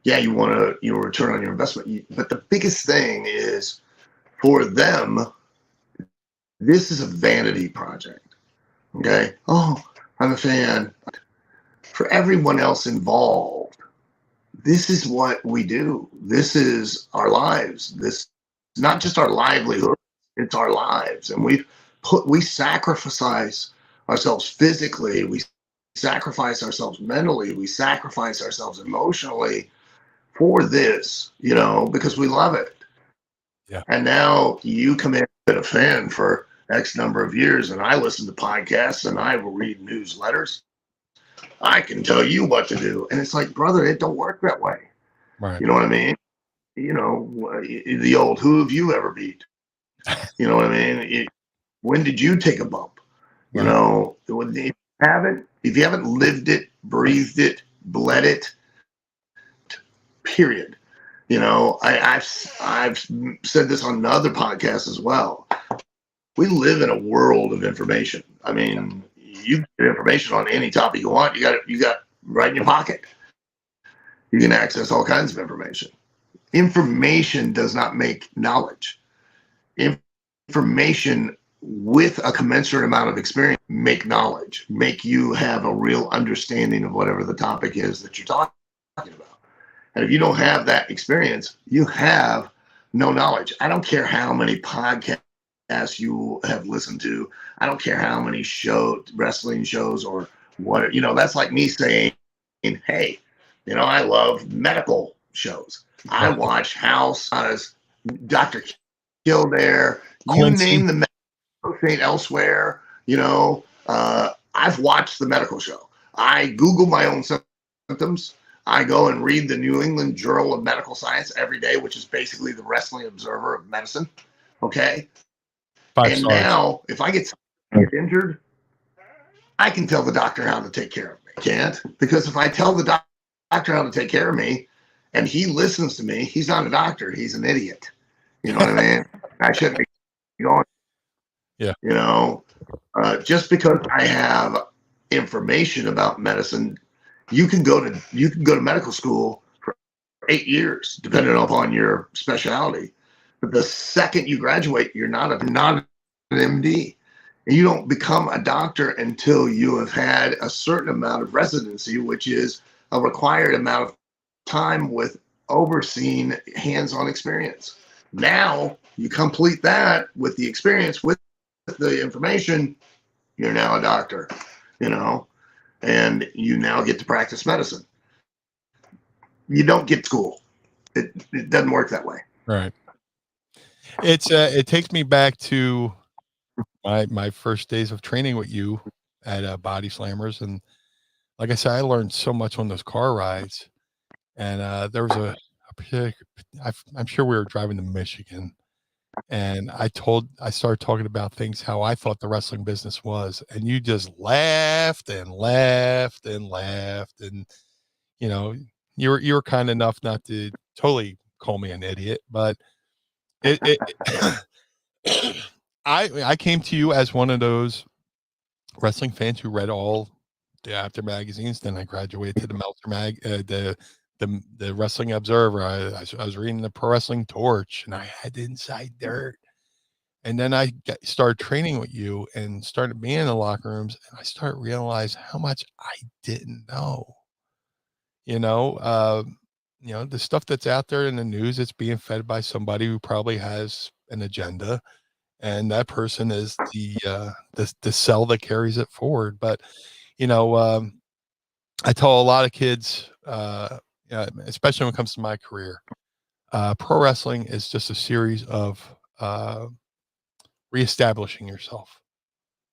you want to return on your investment. But the biggest thing is for them, this is a vanity project. Okay. Oh, I'm a fan. For everyone else involved, this is what we do. This is our lives. This is not just our livelihood, it's our lives. And we sacrifice ourselves physically, we sacrifice ourselves mentally, we sacrifice ourselves emotionally for this, because we love it. Yeah. And now you come in as a fan for X number of years, and I listen to podcasts and I will read newsletters. I can tell you what to do. And it's like, brother, it don't work that way. Right. You know what I mean? The old, who have you ever beat? You know what I mean? When did you take a bump? Right. If you haven't lived it, breathed it, bled it, period. I've said this on other podcasts as well. we live in a world of information. I mean, you get information on any topic you want. You got right in your pocket. You can access all kinds of information. Information does not make knowledge. Information with a commensurate amount of experience make knowledge, make you have a real understanding of whatever the topic is that you're talking about. And if you don't have that experience, you have no knowledge. I don't care how many podcasts you have listened to. I don't care how many wrestling shows or what, that's like me saying, hey, I love medical shows. I watch House, Dr. Kildare, you name the medical thing elsewhere. I've watched the medical show. I Google my own symptoms. I go and read the New England Journal of Medical Science every day, which is basically the Wrestling Observer of medicine. Okay. 5 stars. Now, if I get injured, I can tell the doctor how to take care of me. Can't, because if I tell the doctor how to take care of me and he listens to me, he's not a doctor. He's an idiot. You know what I mean? I shouldn't be going. Yeah. Just because I have information about medicine, you can go to medical school for 8 years, depending upon your specialty. But the second you graduate, you're not an MD. And you don't become a doctor until you have had a certain amount of residency, which is a required amount of time with overseeing hands-on experience. Now you complete that with the experience, with the information, you're now a doctor, and you now get to practice medicine. You don't get school. It doesn't work that way. Right. It takes me back to my first days of training with you at Body Slammers, and like I said, I learned so much on those car rides. And there was I'm sure we were driving to Michigan, and I started talking about things how I thought the wrestling business was, and you just laughed and laughed and laughed, and you were kind enough not to totally call me an idiot, but I came to you as one of those wrestling fans who read all the After magazines. Then I graduated to the Meltzer the Wrestling Observer. I was reading the Pro Wrestling Torch, and I had Inside Dirt. And then I started training with you and started being in the locker rooms, and I started realizing how much I didn't know. The stuff that's out there in the news, it's being fed by somebody who probably has an agenda, and that person is the cell that carries it forward. But I tell a lot of kids, especially when it comes to my career, pro wrestling is just a series of reestablishing yourself.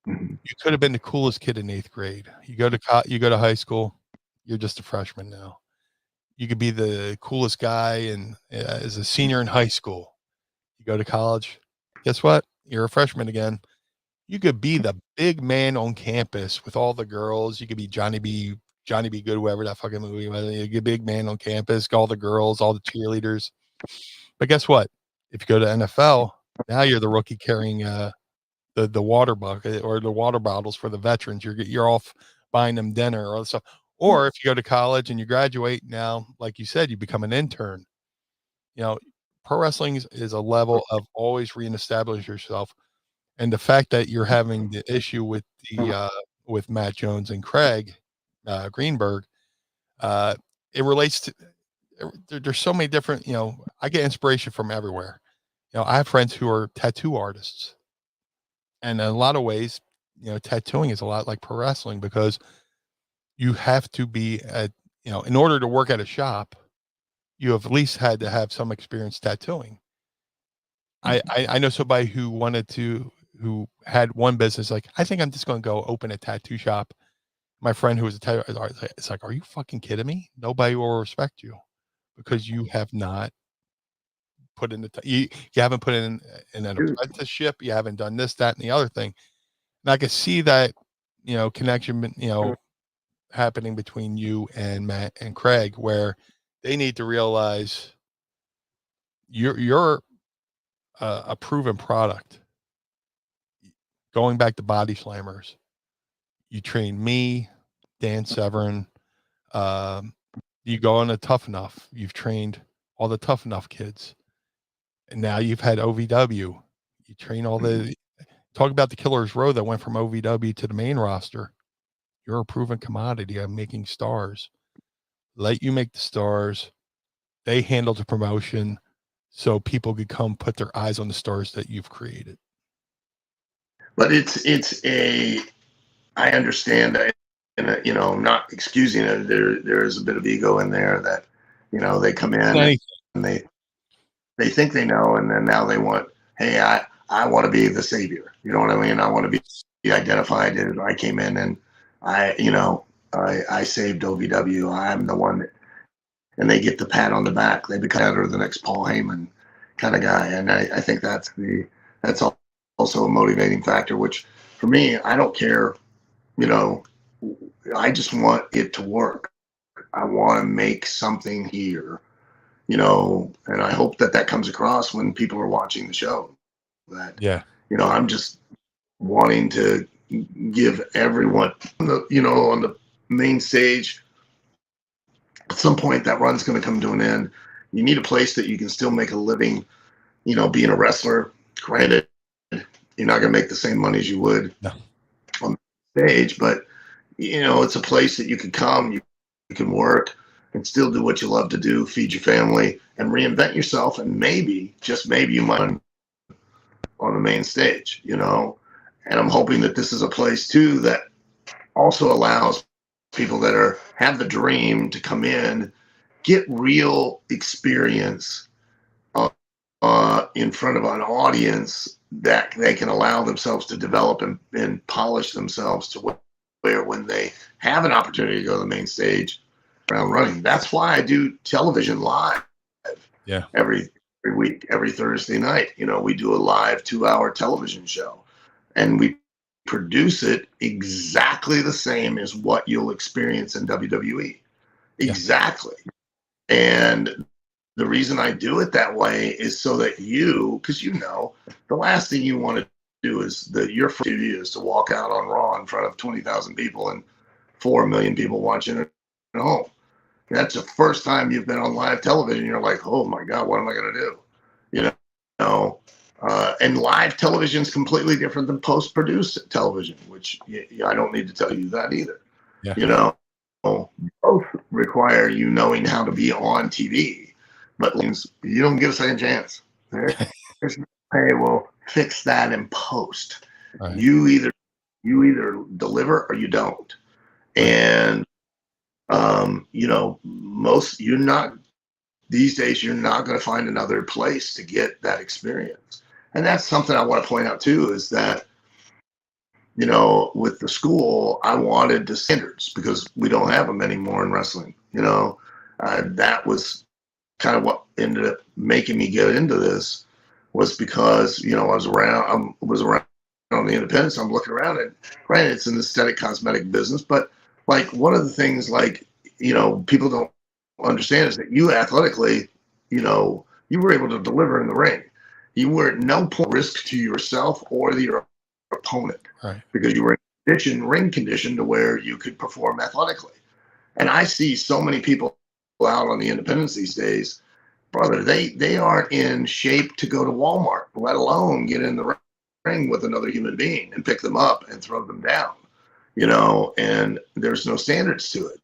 You could have been the coolest kid in 8th grade. You go to high school, you're just a freshman now. You could be the coolest guy and as a senior in high school. You go to college, guess what? You're a freshman again. You could be the big man on campus with all the girls. You could be Johnny B. Good, whoever that fucking movie was. You get big man on campus, all the girls, all the cheerleaders. But guess what? If you go to NFL, now you're the rookie carrying the water bucket or the water bottles for the veterans. You're off buying them dinner or other stuff. Or if you go to college and you graduate, now, like you said, you become an intern. Pro wrestling is a level of always reestablish yourself. And the fact that you're having the issue with with Matt Jones and Craig Greenberg, it relates to. There's so many different. I get inspiration from everywhere. I have friends who are tattoo artists, and in a lot of ways, tattooing is a lot like pro wrestling because you have to be in order to work at a shop, you have at least had to have some experience tattooing. I know somebody who had one business, like, I think I'm just going to go open a tattoo shop. My friend who was a tattoo artist, it's like, are you fucking kidding me? Nobody will respect you because you have not put in you haven't put in an apprenticeship. You haven't done this, that, and the other thing. And I can see that, connection, happening between you and Matt and Craig, where they need to realize you're a proven product. going back to Body Slammers, you trained me, Dan Severn. You go on a Tough Enough. You've trained all the Tough Enough kids. And now you've had OVW. You train all the, talk about the Killers Row that went from OVW to the main roster. You're a proven commodity. I'm making stars. Let you make the stars. They handle the promotion so people could come put their eyes on the stars that you've created. But I understand that, and you know, I'm not excusing it. There is a bit of ego in there that, you know, they come in and they think they know, and then now they want, hey, I want to be the savior. You know what I mean? I want to be identified as I came in and I saved OVW. I'm the one that, and they get the pat on the back. They become better the next Paul Heyman kind of guy. And I think that's also a motivating factor, which for me, I don't care, you know, I just want it to work. I want to make something here, you know, and I hope that comes across when people are watching the show. That, you know, I'm just wanting to give everyone, you know, on the main stage, at some point that run's going to come to an end. You need a place that you can still make a living, you know, being a wrestler. Granted, you're not going to make the same money as you would on the stage, but, you know, it's a place that you can come, you can work and still do what you love to do, feed your family and reinvent yourself. And maybe, just maybe, you might on the main stage, you know. And I'm hoping that this is a place too that also allows people that have the dream to come in, get real experience in front of an audience that they can allow themselves to develop and polish themselves to where when they have an opportunity to go to the main stage, around running. That's why I do television live. Every week, every Thursday night. You know, we do a live 2-hour television show, and we produce it exactly the same as what you'll experience in WWE. Exactly. And the reason I do it that way is so that because you know, the last thing you want to do is your first duty is to walk out on Raw in front of 20,000 people and 4 million people watching it at home. That's the first time you've been on live television. You're like, oh my God, what am I going to do? You know, and live television is completely different than post-produced television, which I don't need to tell you that either. You know, both require you knowing how to be on TV, but you don't get a second chance. Hey, well, fix that in post. Right. You either deliver or you don't. And you know, these days you're not going to find another place to get that experience. And that's something I want to point out too, is that, you know, with the school, I wanted the standards because we don't have them anymore in wrestling. You know, that was kind of what ended up making me get into this, was because, you know, I was around on the independents. I'm looking around, and granted, it's an aesthetic cosmetic business, but like one of the things, like, you know, people don't understand is that you athletically, you know, you were able to deliver in the ring. You were at no point risk to yourself or your opponent, right? Because you were in ring condition to where you could perform athletically. And I see so many people out on the independents these days, brother, they aren't in shape to go to Walmart, let alone get in the ring with another human being and pick them up and throw them down, you know, and there's no standards to it.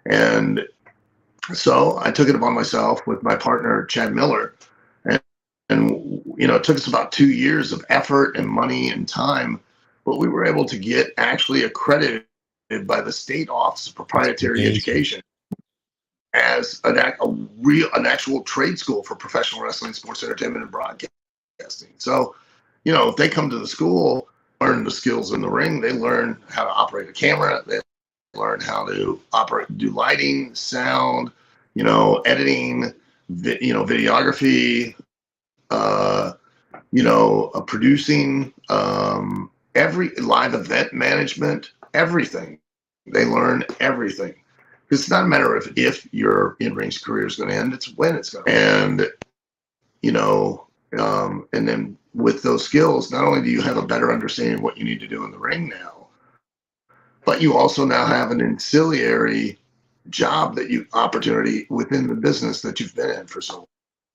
And so I took it upon myself with my partner, Chad Miller. And you know, it took us about 2 years of effort and money and time, but we were able to get actually accredited by the State Office of Proprietary Education as an actual trade school for professional wrestling, sports entertainment, and broadcasting. So, you know, if they come to the school, learn the skills in the ring, they learn how to operate a camera, they learn how to do lighting, sound, you know, editing, you know, videography, you know, producing, every live event management, everything. They learn everything. It's not a matter of if your in-ring's career is going to end, it's when it's going to end. And, you know, and then with those skills, not only do you have a better understanding of what you need to do in the ring now, but you also now have an ancillary job opportunity within the business that you've been in for so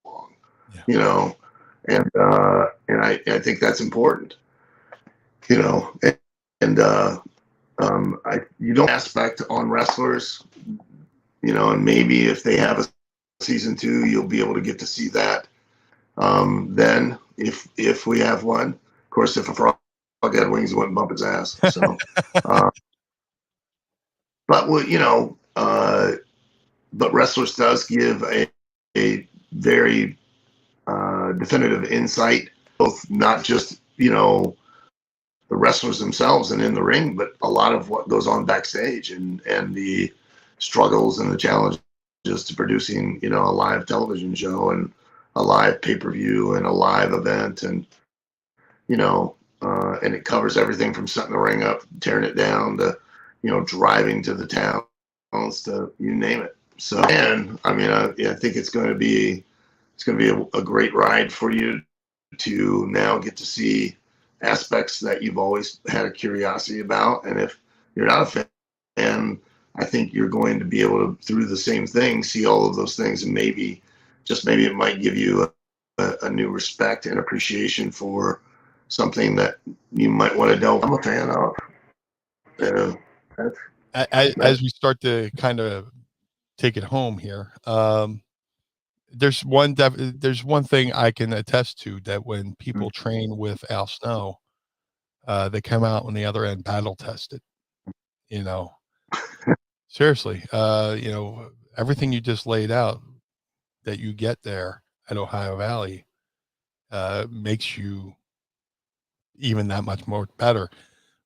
long. Yeah. You know, and I think that's important. You know, and you don't aspect on wrestlers. You know, and maybe if they have a season 2, you'll be able to get to see that. Then if we have one, of course, if a frog had wings, it wouldn't bump its ass. So, but you know, but Wrestlers does give a very definitive insight, both not just, you know, the wrestlers themselves and in the ring, but a lot of what goes on backstage and the struggles and the challenges to producing, you know, a live television show and a live pay-per-view and a live event. And, you know, and it covers everything from setting the ring up, tearing it down, to, you know, driving to the towns, to you name it. So, and I mean, I think it's going to be a great ride for you to now get to see aspects that you've always had a curiosity about. And if you're not a fan, I think you're going to be able to, through the same thing, see all of those things, and maybe it might give you a new respect and appreciation for something that you might want to delve. I'm a fan of. As we start to kind of take it home here, there's one thing I can attest to, that when people train with Al Snow, they come out on the other end battle tested. You know, seriously, you know, everything you just laid out that you get there at Ohio Valley makes you even that much more better.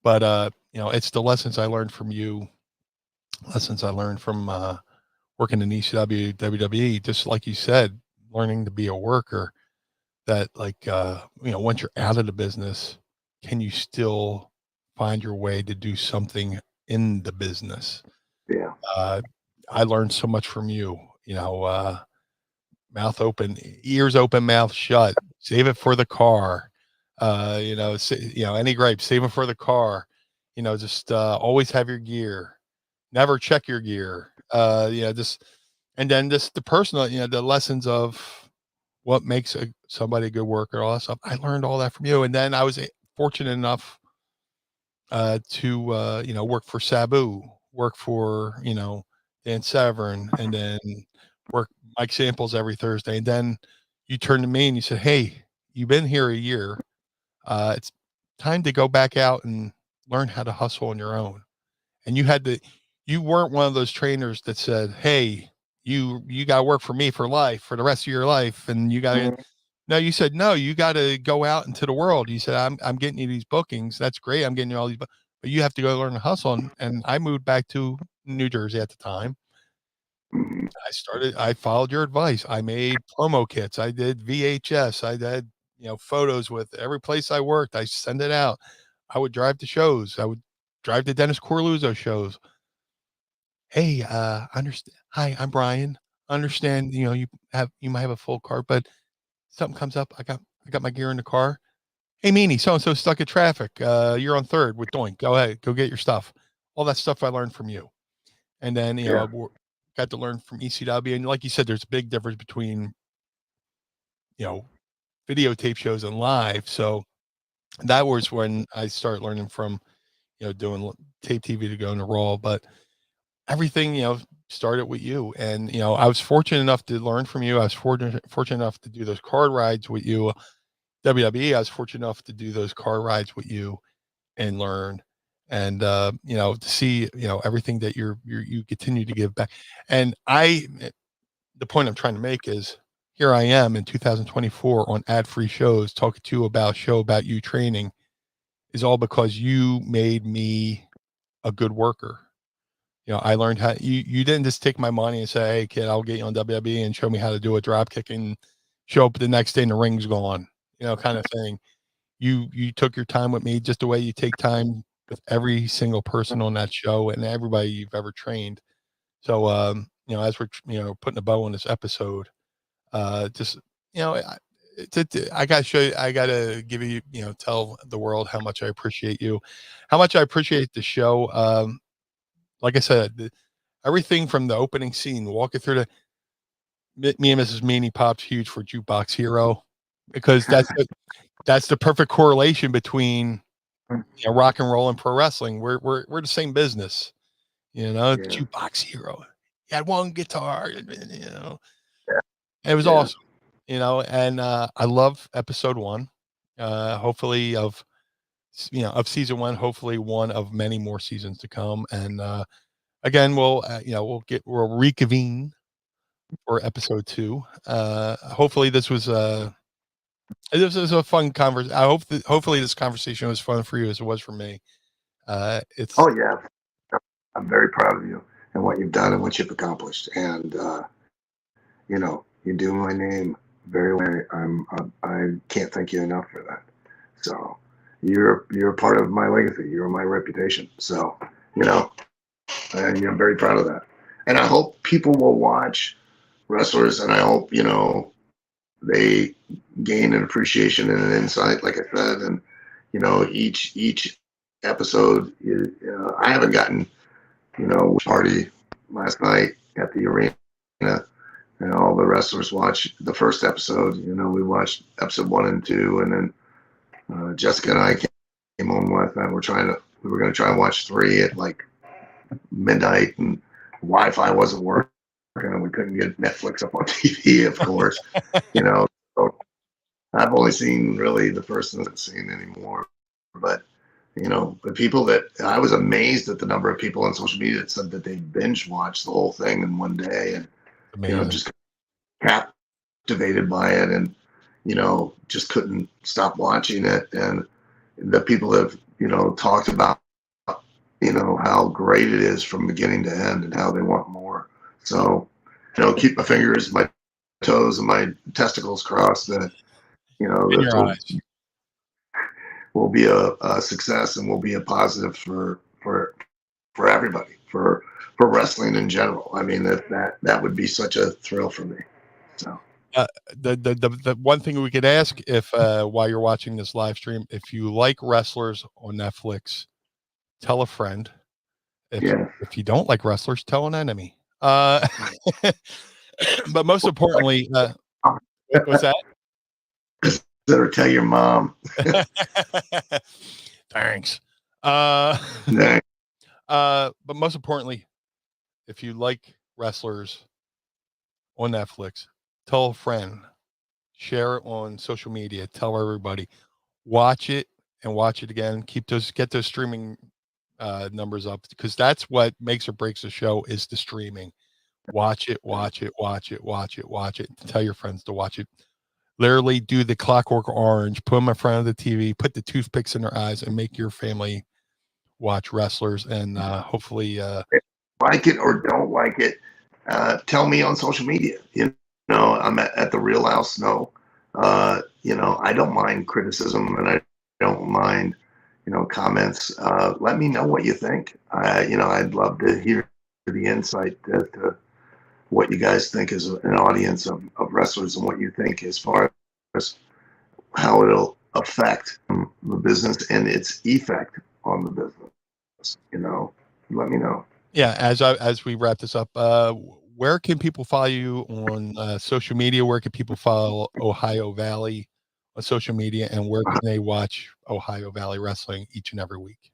But you know, it's the lessons I learned from you, lessons I learned from working in ECW, WWE, just like you said, learning to be a worker, that like, you know, once you're out of the business, can you still find your way to do something in the business? Yeah. I learned so much from you, you know, mouth open, ears open, mouth shut, save it for the car. You know, you know, any gripes, save it for the car. You know, just always have your gear, never check your gear. You know, just, and then just the personal, you know, the lessons of what makes somebody a good worker, all that stuff. I learned all that from you. And then I was fortunate enough to, you know, work for Sabu, work for, you know, Dan Severn, and then work Mike Samples every Thursday. And then you turned to me and you said, "Hey, you've been here a year. It's time to go back out and learn how to hustle on your own." And you weren't one of those trainers that said, "Hey, you got to work for me for life, for the rest of your life." And you got to, no, you said, "No, you got to go out into the world." You said, I'm getting you these bookings. That's great. I'm getting you all these, but you have to go learn to hustle. And I moved back to New Jersey at the time. I followed your advice. I made promo kits. I did VHS. I did, you know, photos with every place I worked. I send it out. I would drive to shows. I would drive to Dennis Corluzzo shows. "Hey, understand. Hi, I'm Brian. Understand, you know, you might have a full car, but something comes up. I got my gear in the car. Hey, Meanie, so and so stuck in traffic. You're on third with Doink. Go ahead, go get your stuff." All that stuff I learned from you. And then, you know, I got to learn from ECW. And like you said, there's a big difference between, you know, videotape shows and live. So that was when I started learning from, you know, doing tape TV to go into Raw. But everything, you know, started with you. And, you know, I was fortunate enough to learn from you. I was fortunate enough to do those car rides with you. WWE, I was fortunate enough to do those car rides with you and learn. And you know, to see, you know, everything that you continue to give back. And the point I'm trying to make is, here I am in 2024 on ad-free shows talking to you about a show about you training, is all because you made me a good worker. You know, I learned how, you didn't just take my money and say, "Hey kid, I'll get you on WWE," and show me how to do a drop kick and show up the next day and the ring's gone, you know, kind of thing. You took your time with me just the way you take time with every single person on that show and everybody you've ever trained. So, you know, as we're, you know, putting a bow on this episode, just, you know, I gotta show you. I gotta give you, tell the world how much I appreciate you, how much I appreciate the show. Like I said, everything from the opening scene, walking through me and Mrs. Meanie popped huge for Jukebox Hero, because that's the perfect correlation between rock and roll and pro wrestling. We're the same business, Jukebox Hero. He had one guitar, It was awesome, and I love episode 1. Hopefully of season 1, hopefully one of many more seasons to come. And again, we'll reconvene for episode 2. Hopefully this was a fun conversation. Hopefully this conversation was fun for you as it was for me. Oh yeah, I'm very proud of you and what you've done and what you've accomplished. And you do my name very well. I can't thank you enough for that. So you're a part of my legacy. You're my reputation. So and I'm very proud of that. And I hope people will watch wrestlers, and I hope they gain an appreciation and an insight, like I said. And each episode, I haven't gotten party last night at the arena, and all the wrestlers watched the first episode. We watched episode 1 and 2, and then Jessica and I came home last night. We were going to try and watch 3 at like midnight, and Wi-Fi wasn't working, and we couldn't get Netflix up on TV, of course. So I've only seen really the first, and I haven't seen anymore. But the people that I was amazed at the number of people on social media that said that they binge watched the whole thing in one day, and just captivated by it, and just couldn't stop watching it. And the people that have talked about how great it is from beginning to end, and how they want more. So keep my fingers, my toes, and my testicles crossed that will be a success, and will be a positive for everybody, for wrestling in general. I mean, that would be such a thrill for me. So the one thing we could ask, if while you're watching this live stream, if you like wrestlers on Netflix, tell a friend. If you don't like wrestlers, tell an enemy. But most importantly, what's that? Better tell your mom. Thanks. Nah. But most importantly, if you like wrestlers on Netflix, tell a friend, share it on social media, tell everybody, watch it and watch it again. Get those streaming numbers up, because that's what makes or breaks the show, is the streaming. Watch it. Tell your friends to watch it. Literally do the Clockwork Orange, put them in front of the TV, put the toothpicks in their eyes, and make your family watch wrestlers. And hopefully like it or don't like it, tell me on social media. I'm at the Real Al Snow. I don't mind criticism, and I don't mind comments. Let me know what you think. I'd love to hear the insight as to what you guys think as an audience of wrestlers, and what you think as far as how it'll affect the business and its effect on the business. Let me know. Yeah, as we wrap this up, where can people follow you on social media? Where can people follow Ohio Valley on social media, and where can they watch Ohio Valley Wrestling each and every week?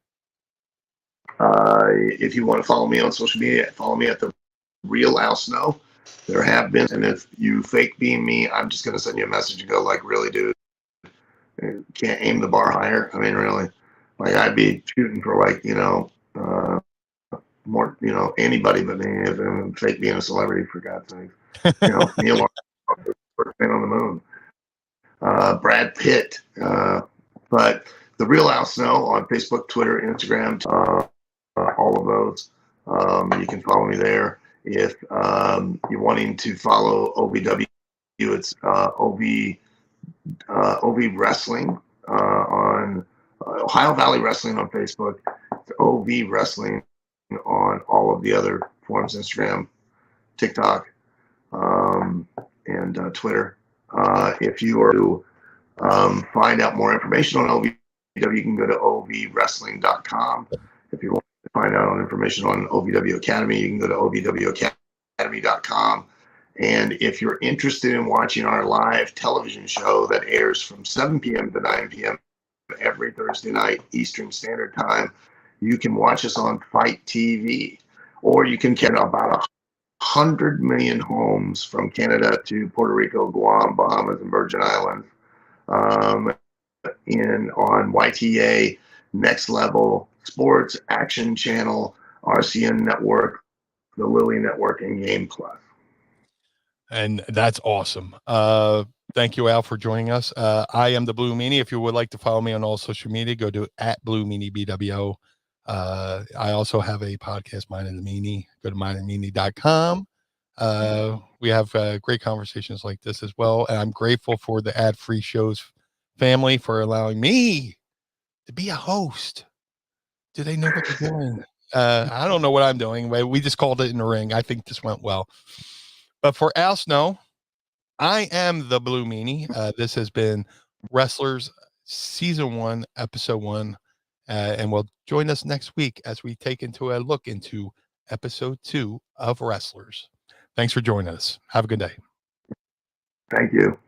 If you want to follow me on social media, follow me at the Real Al Snow. There have been, and if you fake beam me, I'm just going to send you a message and go like, really, dude, can't aim the bar higher. I mean, really, like I'd be shooting for like, more, anybody but me, if fake being a celebrity, for God's sake. Neil Armstrong, first man on the moon. Brad Pitt. But the Real Al Snow on Facebook, Twitter, Instagram, all of those. You can follow me there. If you're wanting to follow OVW, it's OV Wrestling on Ohio Valley Wrestling on Facebook. It's OV Wrestling on all of the other forums, Instagram, TikTok, and Twitter. If you are to find out more information on OVW, you can go to ovwrestling.com. If you want to find out information on OVW Academy, you can go to ovwacademy.com. And if you're interested in watching our live television show that airs from 7 p.m. to 9 p.m. every Thursday night Eastern Standard Time, you can watch us on Fight TV, or you can get about 100 million homes from Canada to Puerto Rico, Guam, Bahamas, and Virgin Islands on YTA, Next Level, Sports, Action Channel, RCN Network, the Lily Network, and Game Plus. And that's awesome. Thank you, Al, for joining us. I am the Blue Meanie. If you would like to follow me on all social media, go to @BlueMeanieBWO. I also have a podcast, Mine and the Meanie. Go to mineandmeanie.com. We have great conversations like this as well. And I'm grateful for the ad-free shows family for allowing me to be a host. Do they know what they're doing? I don't know what I'm doing, but we just called it in the ring. I think this went well. But for Al Snow, I am the Blue Meanie. This has been Wrestlers Season 1, Episode 1. And we'll join us next week as we take a look into Episode 2 of Wrestlers. Thanks for joining us. Have a good day. Thank you.